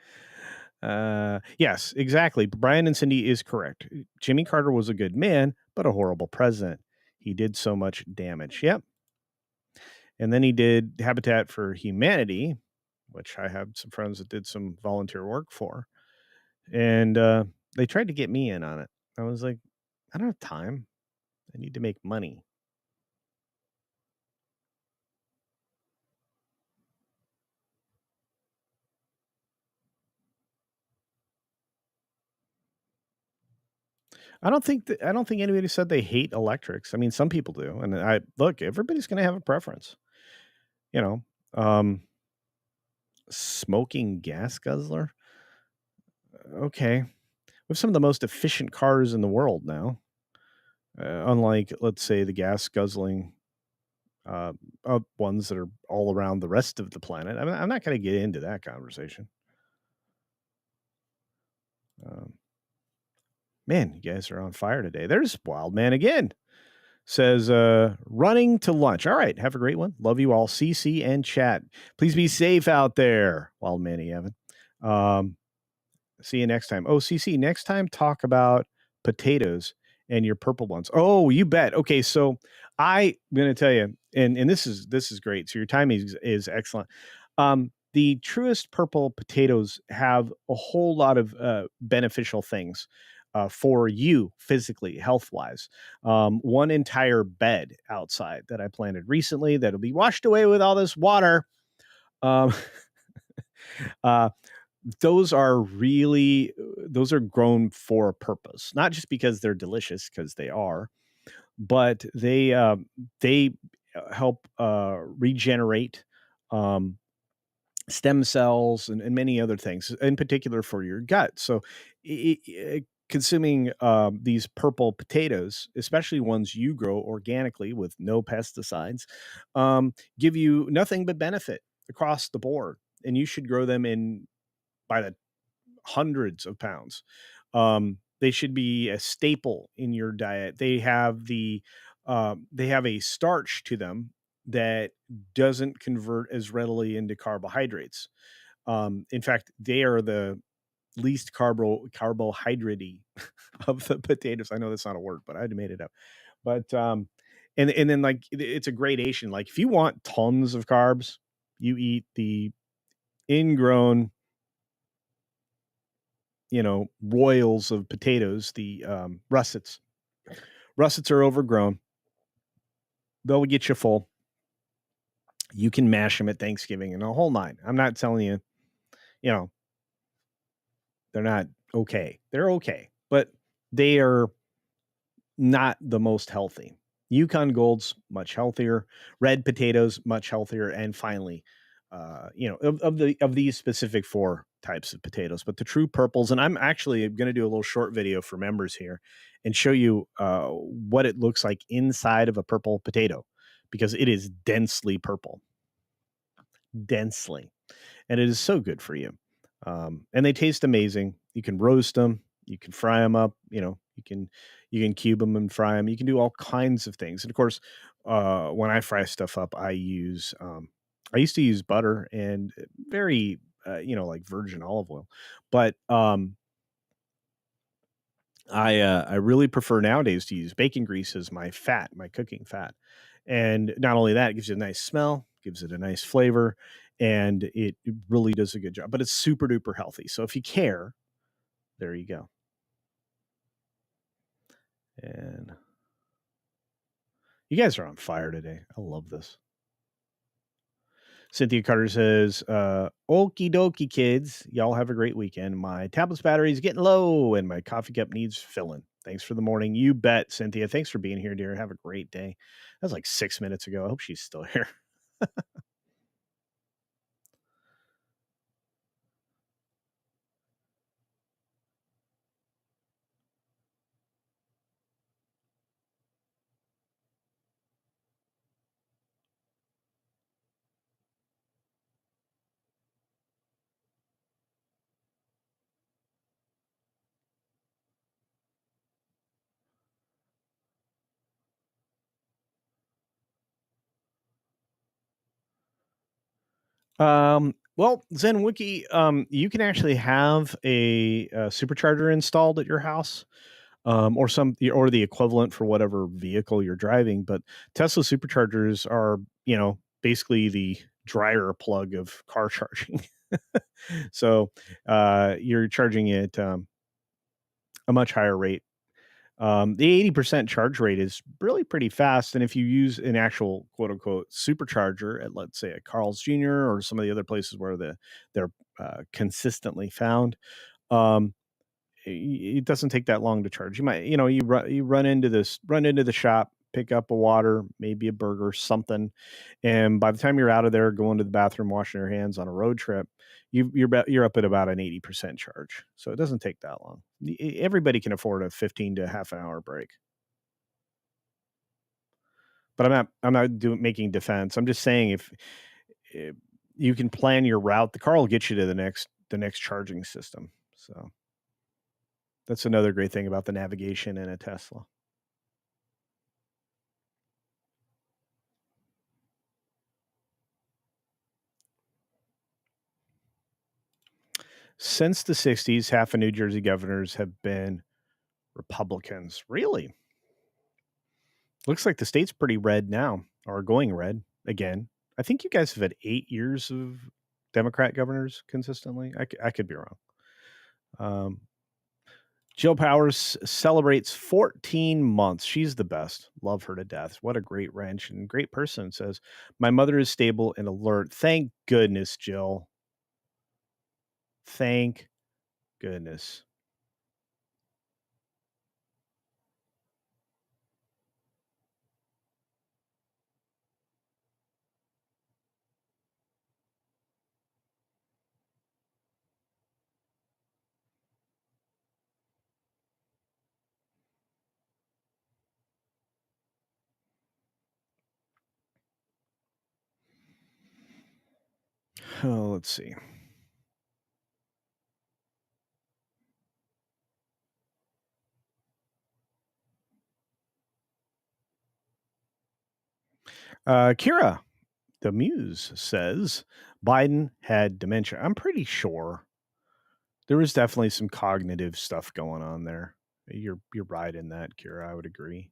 [SPEAKER 1] Yes, exactly. Brian and Cindy is correct. Jimmy Carter was a good man, but a horrible president. He did so much damage. Yep. And then he did Habitat for Humanity, which I have some friends that did some volunteer work for. And they tried to get me in on it. I was like, I don't have time. I need to make money. I don't think anybody said they hate electrics. I mean, some people do. And I look, everybody's going to have a preference. You know, smoking gas guzzler. Okay. We have some of the most efficient cars in the world now. Unlike, let's say, the gas guzzling ones that are all around the rest of the planet. I'm not going to get into that conversation. Man, you guys are on fire today. There's Wild Man again. Says, running to lunch. All right. Have a great one. Love you all. CC and chat. Please be safe out there. Wild Manny Evan. See you next time. Oh, CC, next time talk about potatoes and your purple ones. Oh, you bet. Okay, so I'm going to tell you, and this is great. So your timing is excellent. The truest purple potatoes have a whole lot of beneficial things for you physically, health wise. One entire bed outside that I planted recently that'll be washed away with all this water. Those are grown for a purpose, not just because they're delicious, because they are, but they help regenerate stem cells and many other things, in particular for your gut. So consuming these purple potatoes, especially ones you grow organically with no pesticides, give you nothing but benefit across the board. And you should grow them by the hundreds of pounds. They should be a staple in your diet. They have a starch to them that doesn't convert as readily into carbohydrates. In fact, they are the least carbohydrate of the potatoes. I know that's not a word, but I made it up. But and then like it's a gradation. Like if you want tons of carbs, you eat the ingrown, royals of potatoes, the russets. Russets are overgrown. They'll get you full. You can mash them at Thanksgiving and a whole nine. I'm not telling you, they're not okay. They're okay, but they are not the most healthy. Yukon Gold's much healthier. Red potatoes much healthier, and finally, of these specific 4 types of potatoes, but the true purples. And I'm actually going to do a little short video for members here and show you what it looks like inside of a purple potato, because it is densely purple, and it is so good for you. And they taste amazing. You can roast them. You can fry them up. You can cube them and fry them. You can do all kinds of things. And of course, when I fry stuff up, I used to use butter and very, like virgin olive oil, but I really prefer nowadays to use bacon grease as my fat, my cooking fat. And not only that, it gives you a nice smell, gives it a nice flavor, and it really does a good job. But it's super duper healthy. So if you care, there you go. And you guys are on fire today. I love this. Cynthia Carter says, okie dokie, kids. Y'all have a great weekend. My tablet's battery is getting low and my coffee cup needs filling. Thanks for the morning. You bet, Cynthia. Thanks for being here, dear. Have a great day. That was like 6 minutes ago. I hope she's still here. Well, ZenWiki, you can actually have a supercharger installed at your house, or the equivalent for whatever vehicle you're driving. But Tesla superchargers are, basically the dryer plug of car charging. So you're charging it a much higher rate. The 80% charge rate is really pretty fast. And if you use an actual quote unquote supercharger at, let's say, a Carl's Jr. or some of the other places where they're consistently found, um, it doesn't take that long to charge. You might, you run into the shop, pick up a water, maybe a burger, something, and by the time you're out of there, going to the bathroom, washing your hands on a road trip, you're up at about an 80% charge. So it doesn't take that long. Everybody can afford a 15 to half an hour break. But I'm not doing making defense. I'm just saying if you can plan your route, the car will get you to the next charging system. So that's another great thing about the navigation in a Tesla. Since the 60s, half of New Jersey governors have been Republicans. Really? Looks like the state's pretty red now, or going red again. I think you guys have had 8 years of Democrat governors consistently. I could be wrong. Um, Jill Powers celebrates 14 months. She's the best. Love her to death. What a great wrench and great person. Says, my mother is stable and alert. Thank goodness, Jill. Thank goodness. Oh, let's see. Kira, the Muse, says Biden had dementia. I'm pretty sure there was definitely some cognitive stuff going on there. You're right in that, Kira. I would agree.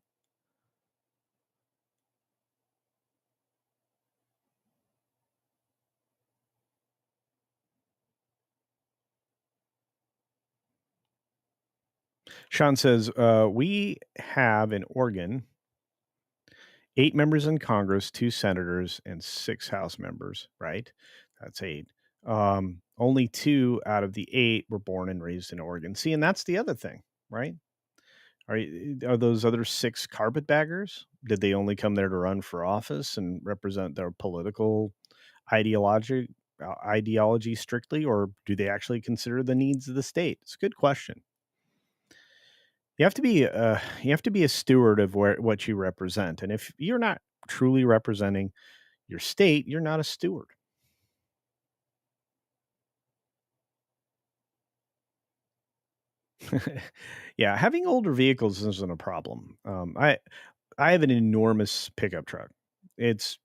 [SPEAKER 1] Sean says we have in Oregon 8 members in Congress, 2 senators, and 6 House members. Right, that's 8. Only 2 out of the 8 were born and raised in Oregon. See, and that's the other thing, right? Are those other 6 carpetbaggers? Did they only come there to run for office and represent their political ideology ideology strictly, or do they actually consider the needs of the state? It's a good question. You have to be a steward of what you represent, and if you're not truly representing your state, you're not a steward. Yeah, having older vehicles isn't a problem. I have an enormous pickup truck. It's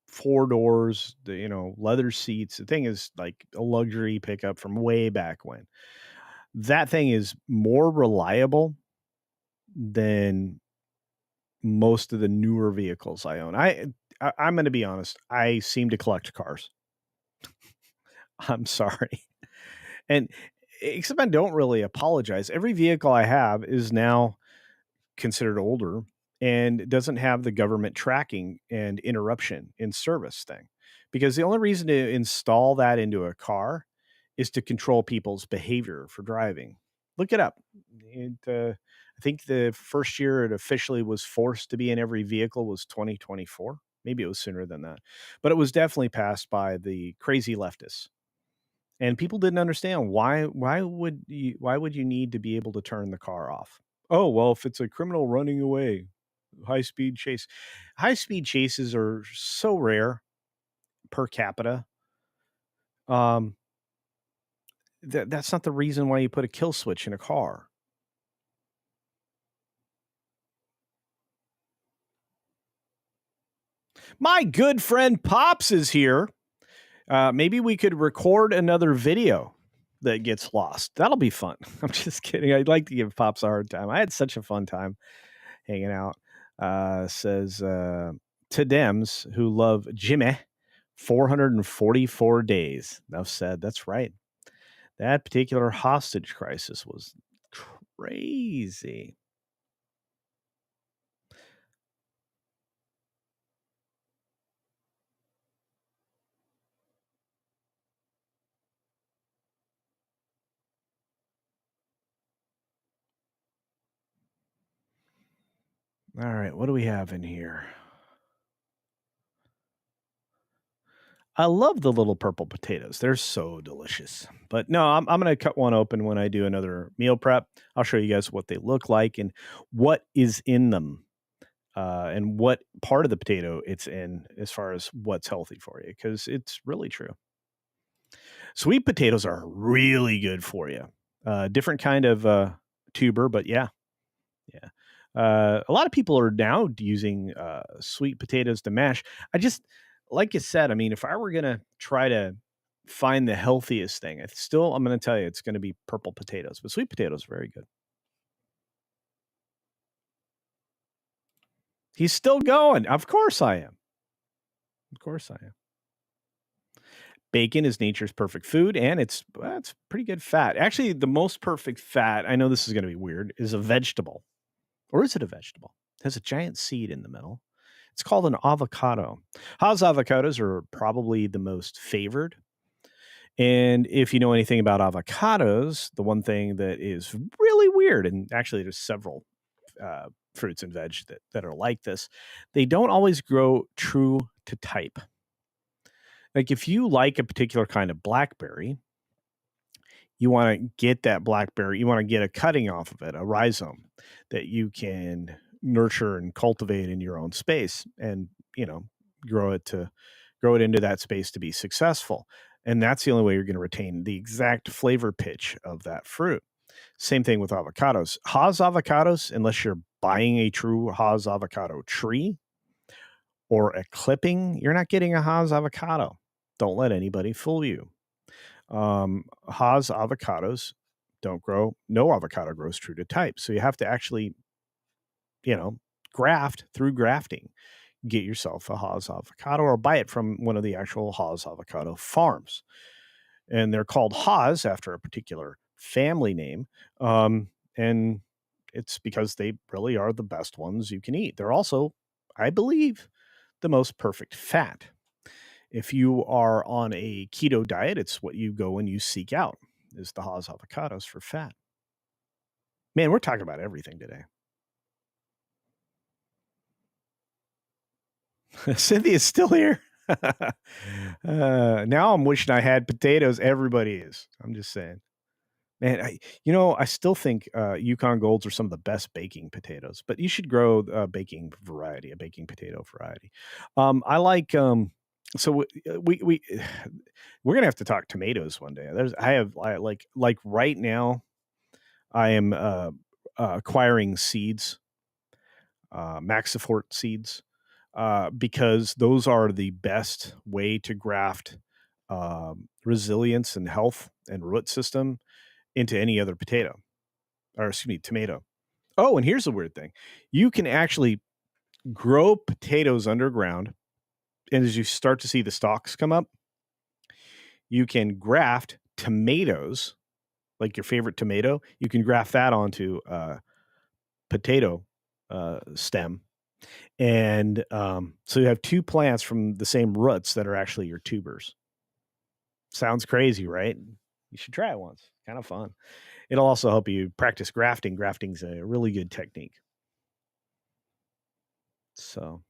[SPEAKER 1] 4 doors, leather seats. The thing is like a luxury pickup from way back when. That thing is more reliable than most of the newer vehicles I own. I'm going to be honest. I seem to collect cars. I'm sorry. And except I don't really apologize. Every vehicle I have is now considered older and doesn't have the government tracking and interruption in service thing. Because the only reason to install that into a car is to control people's behavior for driving. Look it up. I think the first year it officially was forced to be in every vehicle was 2024. Maybe it was sooner than that, but it was definitely passed by the crazy leftists. And people didn't understand why would you need to be able to turn the car off? Oh, well, if it's a criminal running away, high speed chase. High speed chases are so rare per capita. Um that's not the reason why you put a kill switch in a car. My good friend Pops is here. Maybe we could record another video that gets lost. That'll be fun. I'm just kidding. I'd like to give Pops a hard time. I had such a fun time hanging out. Says to Dems who love Jimmy, 444 days. Enough said. That's right. That particular hostage crisis was crazy. All right, what do we have in here? I love the little purple potatoes. They're so delicious. But no, I'm going to cut one open when I do another meal prep. I'll show you guys what they look like and what is in them, and what part of the potato it's in as far as what's healthy for you, because it's really true. Sweet potatoes are really good for you. Different kind of tuber, but yeah, yeah. A lot of people are now using sweet potatoes to mash. I just, like you said, I mean, if I were going to try to find the healthiest thing, I'm going to tell you it's going to be purple potatoes, but sweet potatoes are very good. He's still going. Of course I am. Of course I am. Bacon is nature's perfect food, and it's pretty good fat. Actually, the most perfect fat, I know this is going to be weird, is a vegetable. Or is it a vegetable? It has a giant seed in the middle. It's called an avocado. Haas avocados are probably the most favored. And if you know anything about avocados, the one thing that is really weird, and actually there's several fruits and veg that are like this, they don't always grow true to type. Like if you like a particular kind of blackberry, you want to get that blackberry, you want to get a cutting off of it, a rhizome that you can nurture and cultivate in your own space and, grow it into that space to be successful. And that's the only way you're going to retain the exact flavor pitch of that fruit. Same thing with avocados. Haas avocados, unless you're buying a true Haas avocado tree or a clipping, you're not getting a Haas avocado. Don't let anybody fool you. Haas avocados don't grow. No avocado grows true to type. So you have to actually, graft through grafting, get yourself a Haas avocado or buy it from one of the actual Haas avocado farms. And they're called Haas after a particular family name. And it's because they really are the best ones you can eat. They're also, I believe, the most perfect fat. If you are on a keto diet, it's what you go and you seek out is the Haas avocados for fat. Man, we're talking about everything today. Cynthia's still here. Now I'm wishing I had potatoes. Everybody is. I'm just saying. Man, I still think Yukon Golds are some of the best baking potatoes, but you should grow a baking potato variety. I like so we're gonna have to talk tomatoes one day. I like right now I am acquiring seeds, Maxifort seeds, because those are the best way to graft resilience and health and root system into any other potato, or excuse me, tomato. Oh, and here's the weird thing. You can actually grow potatoes underground, and as you start to see the stalks come up, you can graft tomatoes, like your favorite tomato. You can graft that onto a potato stem. And so you have two plants from the same roots that are actually your tubers. Sounds crazy, right? You should try it once. Kind of fun. It'll also help you practice grafting. Grafting's a really good technique. So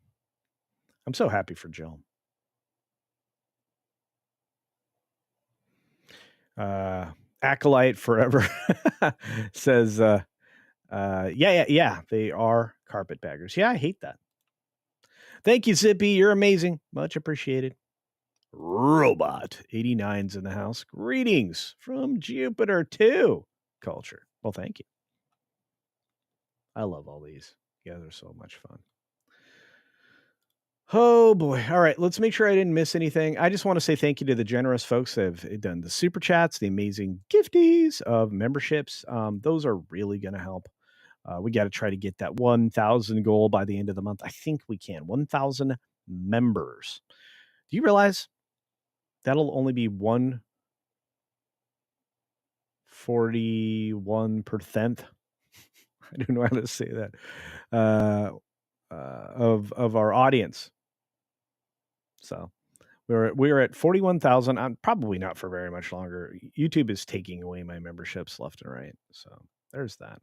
[SPEAKER 1] I'm so happy for Jill. Acolyte Forever says, yeah, they are carpetbaggers. Yeah, I hate that. Thank you, Zippy. You're amazing. Much appreciated. Robot 89's in the house. Greetings from Jupiter 2 culture. Well, thank you. I love all these. Yeah, they're so much fun. Oh boy. All right. Let's make sure I didn't miss anything. I just want to say thank you to the generous folks that have done the super chats, the amazing gifties of memberships. Those are really going to help. We got to try to get that 1,000 goal by the end of the month. I think we can. 1,000 members. Do you realize that'll only be 1/41%? I don't know how to say that. Of our audience. So we're at 41,000. I'm probably not for very much longer. YouTube is taking away my memberships left and right. So there's that.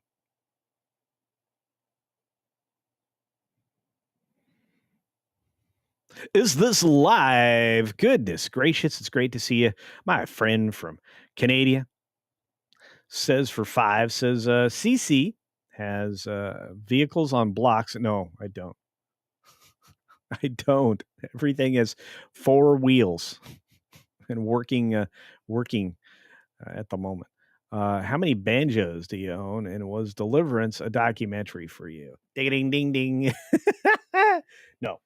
[SPEAKER 1] Is this live? Goodness gracious, it's great to see you. My friend from Canada says for 5, says CC has vehicles on blocks. No, I don't. I don't. Everything is 4 wheels and working at the moment. How many banjos do you own? And was Deliverance a documentary for you? Ding, ding, ding. No.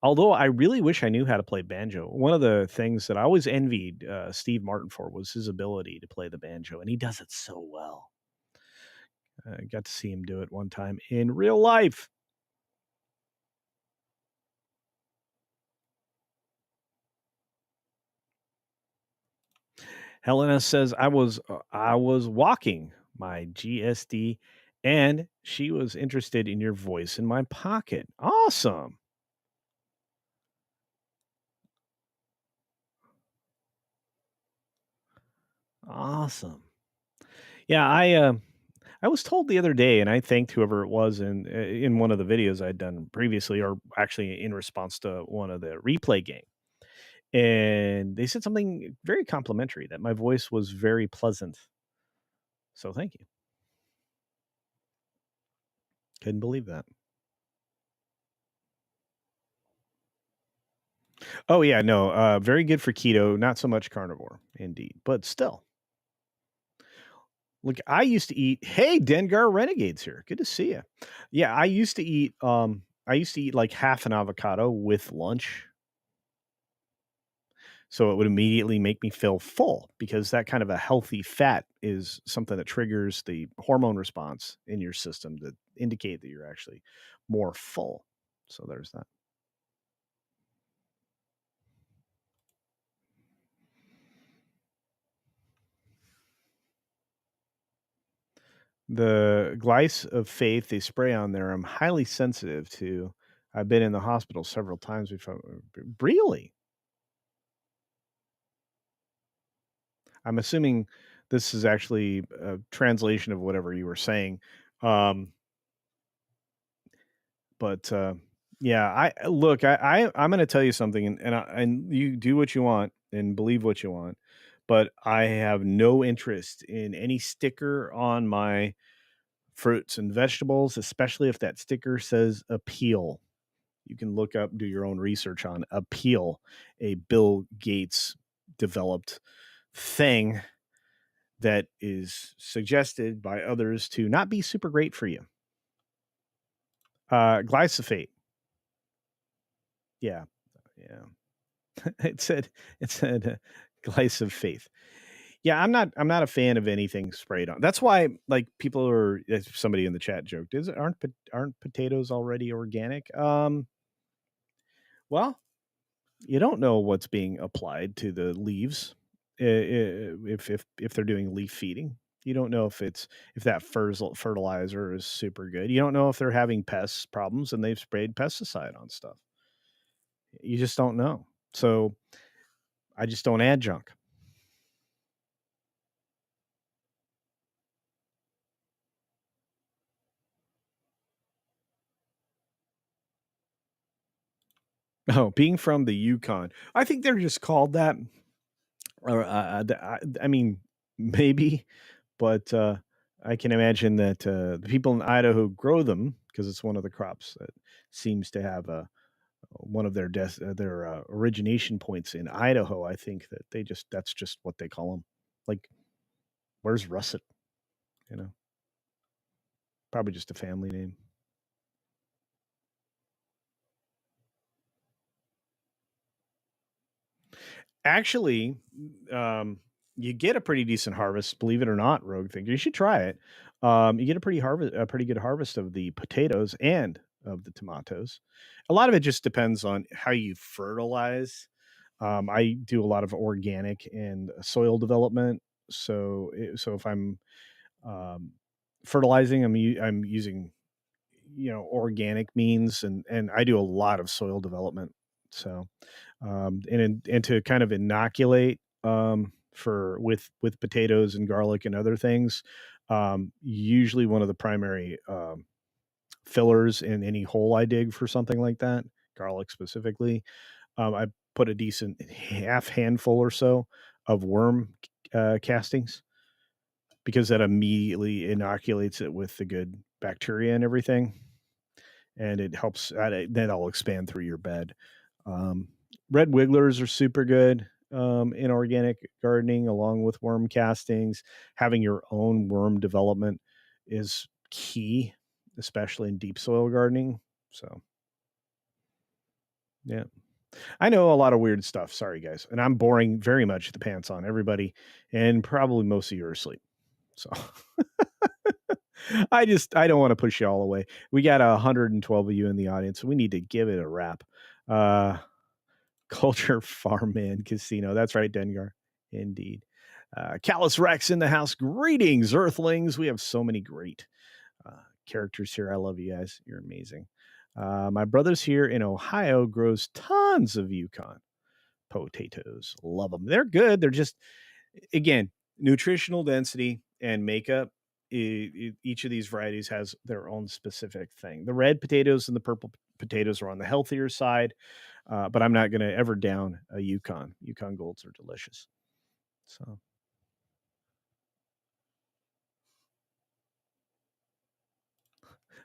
[SPEAKER 1] Although I really wish I knew how to play banjo. One of the things that I always envied Steve Martin for was his ability to play the banjo, and he does it so well. I got to see him do it one time in real life. Helena says I was walking my GSD, and she was interested in your voice in my pocket. Awesome. Awesome. Yeah, I was told the other day, and I thanked whoever it was in one of the videos I'd done previously, or actually in response to one of the replay game. And they said something very complimentary, that my voice was very pleasant. So thank you. Couldn't believe that. Oh yeah, no, very good for keto, not so much carnivore, indeed, but still. Look, I used to eat. Hey, Dengar Renegades here. Good to see you. Yeah, I used to eat. I used to eat like half an avocado with lunch, so it would immediately make me feel full, because that kind of a healthy fat is something that triggers the hormone response in your system to indicate that you're actually more full. So there's that. The glice of faith they spray on there, I'm highly sensitive to. I've been in the hospital several times before. Really? I'm assuming this is actually a translation of whatever you were saying. But yeah, I'm going to tell you something, and you do what you want and believe what you want, but I have no interest in any sticker on my fruits and vegetables, especially if that sticker says appeal. You can look up, do your own research on appeal, a Bill Gates developed thing that is suggested by others to not be super great for you. Glyphosate. Yeah. It said glice of faith. Yeah, I'm not a fan of anything sprayed on. That's why like people are as somebody in the chat joked, is it aren't potatoes already organic? Well, you don't know what's being applied to the leaves if they're doing leaf feeding. You don't know if that fertilizer is super good. You don't know if they're having pest problems and they've sprayed pesticide on stuff. You just don't know. So I just don't add junk. Oh, being from the Yukon, I think they're just called that. Or I mean, maybe, but I can imagine that the people in Idaho grow them because it's one of the crops that seems to have one of their origination points in Idaho. I think that that's just what they call them. Like, where's russet? You know, probably just a family name. Actually, um, you get a pretty decent harvest, believe it or not, Rogue Thinker. You should try it. You get a pretty good harvest of the potatoes and of the tomatoes. A lot of it just depends on how you fertilize. I do a lot of organic and soil development. So if I'm um, fertilizing, I'm using organic means, and I do a lot of soil development. So and to kind of inoculate for with potatoes and garlic and other things. Usually one of the primary fillers in any hole I dig for something like that, garlic specifically, I put a decent half handful or so of worm castings because that immediately inoculates it with the good bacteria and everything, and it helps. Then I'll expand through your bed. Um, Red wigglers are super good in organic gardening, along with worm castings. Having your own worm development is key, especially in deep soil gardening. So, yeah, I know a lot of weird stuff. Sorry, guys. And I'm boring very much the pants on everybody, and probably most of you are asleep. So, I don't want to push you all away. We got 112 of you in the audience. So we need to give it a wrap. Uh, Culture Farm Man Casino. That's right, Dengar. Indeed. Callus Rex in the house. Greetings, Earthlings. We have so many great characters here. I love you guys. You're amazing. My brother's here in Ohio grows tons of Yukon potatoes. Love them. They're good. They're just, again, nutritional density and makeup. Each of these varieties has their own specific thing. The red potatoes and the purple potatoes are on the healthier side, but I'm not going to ever down a Yukon. Yukon Golds are delicious. So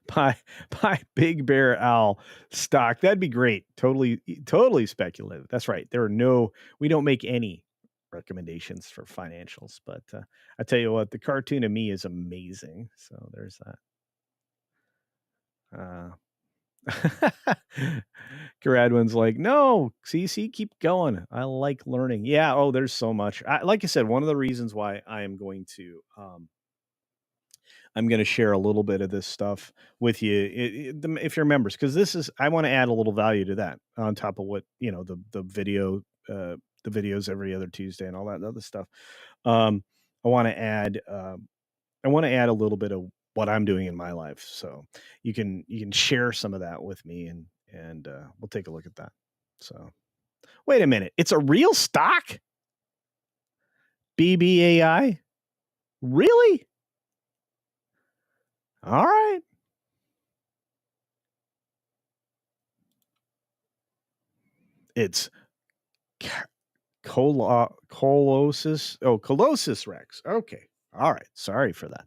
[SPEAKER 1] buy buy Big Bear Owl stock. That'd be great. Totally speculative. That's right. We don't make any recommendations for financials, but I tell you what, the cartoon of me is amazing. So there's that. Caradwin's like, no, CC, keep going. I like learning. Yeah. Oh, there's so much. Like I said, one of the reasons why I'm going to share a little bit of this stuff with you if you're members, because I want to add a little value to that on top of what, the video, the videos every other Tuesday and all that other stuff. Um, I want to add, a little bit of what I'm doing in my life. So you can share some of that with me, and we'll take a look at that. So wait a minute. It's a real stock? BBAI? Really? All right. It's Colossus. Oh, Colossus Rex. Okay. All right. Sorry for that.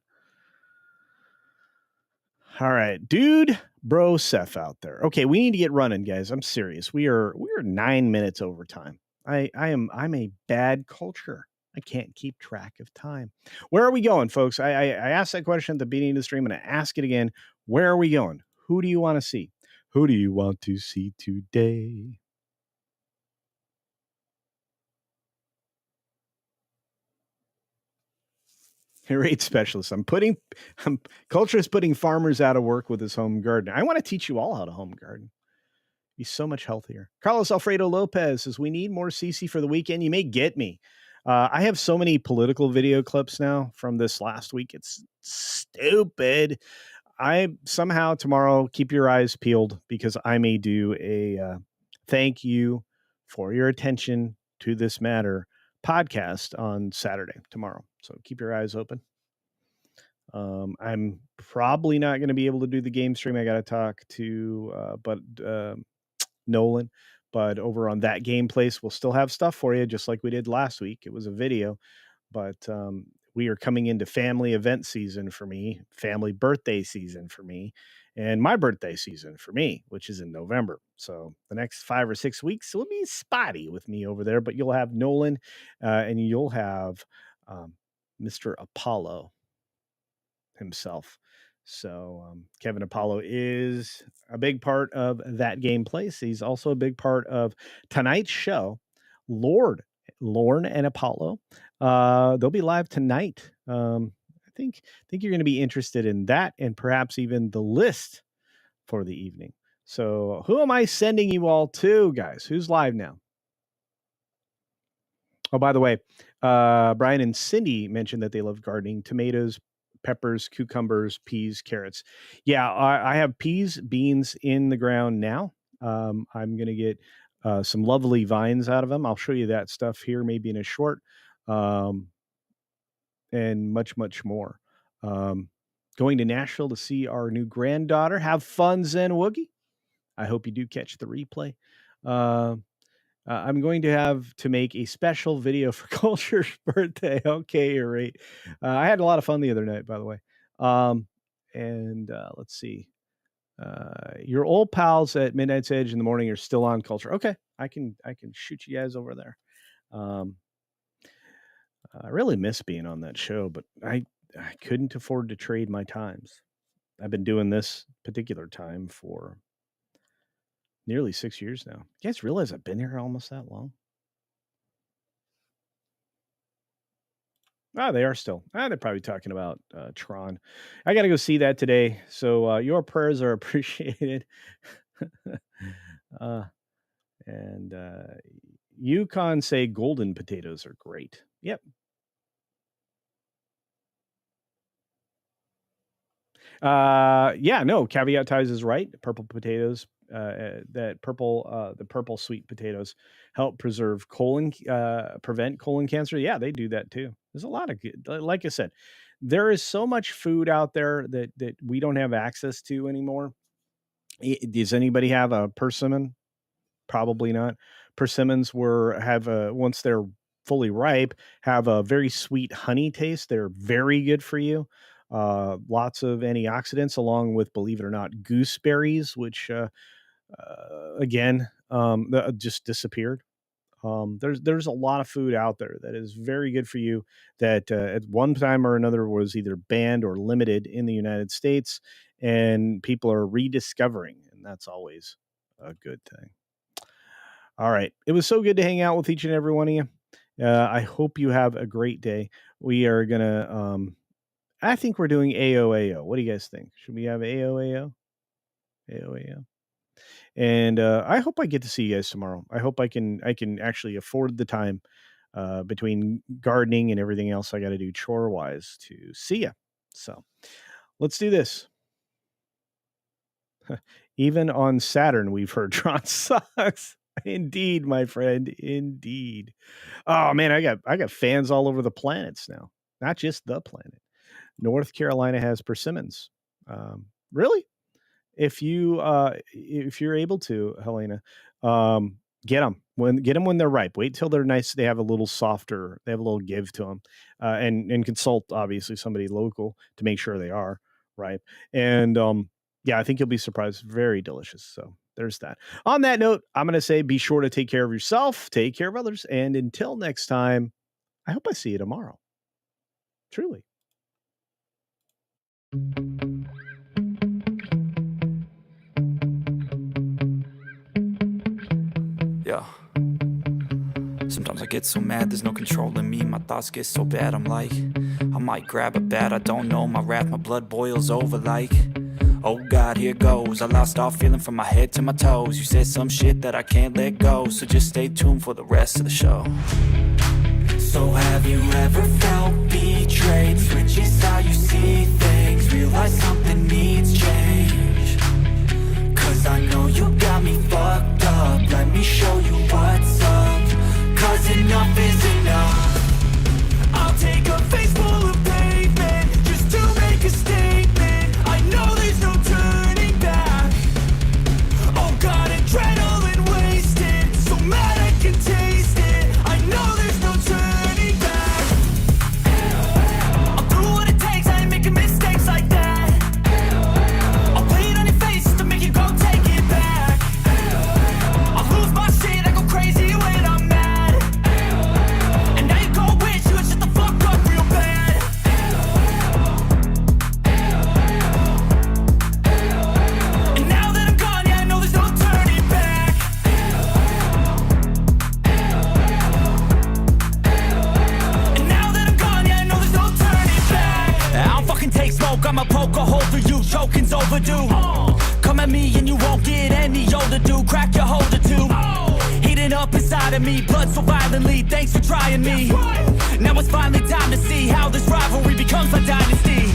[SPEAKER 1] All right, dude, bro, Seth out there. Okay, we need to get running, guys. I'm serious. We are 9 minutes over time. I'm a bad culture. I can't keep track of time. Where are we going, folks? I asked that question at the beginning of the stream, and I ask it again. Where are we going? Who do you want to see? Who do you want to see today? Irrigate specialist. Culture is putting farmers out of work with his home garden. I want to teach you all how to home garden. Be so much healthier. Carlos Alfredo Lopez says, we need more CC for the weekend. You may get me. I have so many political video clips now from this last week. It's stupid. I somehow tomorrow, keep your eyes peeled because I may do a thank you for your attention to this matter podcast on Saturday tomorrow. So keep your eyes open. I'm probably not going to be able to do the game stream. I got to talk to, Nolan, but over on that game place, we'll still have stuff for you, just like we did last week. It was a video, but we are coming into family event season for me, family birthday season for me, and my birthday season for me, which is in November. So the next 5 or 6 weeks will be spotty with me over there, but you'll have Nolan and you'll have Mr. Apollo himself. So Kevin Apollo is a big part of that game place. He's also a big part of tonight's show. Lorne and Apollo. They'll be live tonight. I think you're going to be interested in that and perhaps even the list for the evening. So who am I sending you all to, guys? Who's live now? Oh, by the way, Brian and Cindy mentioned that they love gardening, tomatoes, peppers, cucumbers, peas, carrots. Yeah, I have peas, beans in the ground now. I'm going to get some lovely vines out of them. I'll show you that stuff here, maybe in a short, and much, much more. Going to Nashville to see our new granddaughter. Have fun, Zen Woogie. I hope you do catch the replay. I'm going to have to make a special video for Culture's birthday. Okay, you're right. I had a lot of fun the other night, by the way. Let's see. Your old pals at Midnight's Edge in the morning are still on Culture. Okay, I can shoot you guys over there. I really miss being on that show, but I couldn't afford to trade my times. I've been doing this particular time for nearly 6 years now. You guys realize I've been here almost that long? They are still. They're probably talking about Tron. I got to go see that today. So your prayers are appreciated. Yukon say golden potatoes are great. Yep. Caveat ties is right. Purple potatoes, the purple sweet potatoes help prevent colon cancer. Yeah, they do that too. There's a lot of good, like I said, there is so much food out there that we don't have access to anymore. Does anybody have a persimmon? Probably not. Persimmons once they're fully ripe, have a very sweet honey taste. They're very good for you. Lots of antioxidants, along with, believe it or not, gooseberries, which again just disappeared. There's a lot of food out there that is very good for you that at one time or another was either banned or limited in the United States, and people are rediscovering, and that's always a good thing. All right. It was so good to hang out with each and every one of you. I hope you have a great day. We are going to, I think we're doing AOAO. What do you guys think? Should we have AOAO? AOAO. And I hope I get to see you guys tomorrow. I hope I can actually afford the time between gardening and everything else I got to do chore-wise to see you. So let's do this. Even on Saturn, we've heard Tron sucks. Indeed, my friend. Indeed. Oh man, I got fans all over the planets now. Not just the planet. North Carolina has persimmons. Really? If you're able to, Helena, get them when they're ripe. Wait till they're nice. They have a little softer. They have a little give to them, and consult obviously somebody local to make sure they are ripe. And I think you'll be surprised. Very delicious. So there's that. On that note, I'm going to say be sure to take care of yourself, take care of others, and until next time, I hope I see you tomorrow. Truly.
[SPEAKER 2] Yeah. Sometimes I get so mad, there's no controlling me. My thoughts get so bad, I'm like, I might grab a bat, I don't know. My wrath, my blood boils over like, oh God, here goes. I lost all feeling from my head to my toes. You said some shit that I can't let go, so just stay tuned for the rest of the show. So have you ever felt betrayed? Switches how you see things, realize something needs change. Cause I know you got me fucked up, let me show you what's up. Cause enough is enough. I'll take a face full of pavement just to make a statement. I know there's no turning back. Oh God, adrenaline wasted, so mad I can taste it. I know there's no turning back. I'll do what it takes, I ain't making mistakes like that. I'll play it on your face to make you go take it back. I'll lose my shit, I go crazy when I'm mad. I'ma poke a hole through you, choking's overdue. Come at me and you won't get any older, dude. Crack your holder too. Heating up inside of me, blood so violently. Thanks for trying me. Now it's finally time to see how this rivalry becomes a dynasty.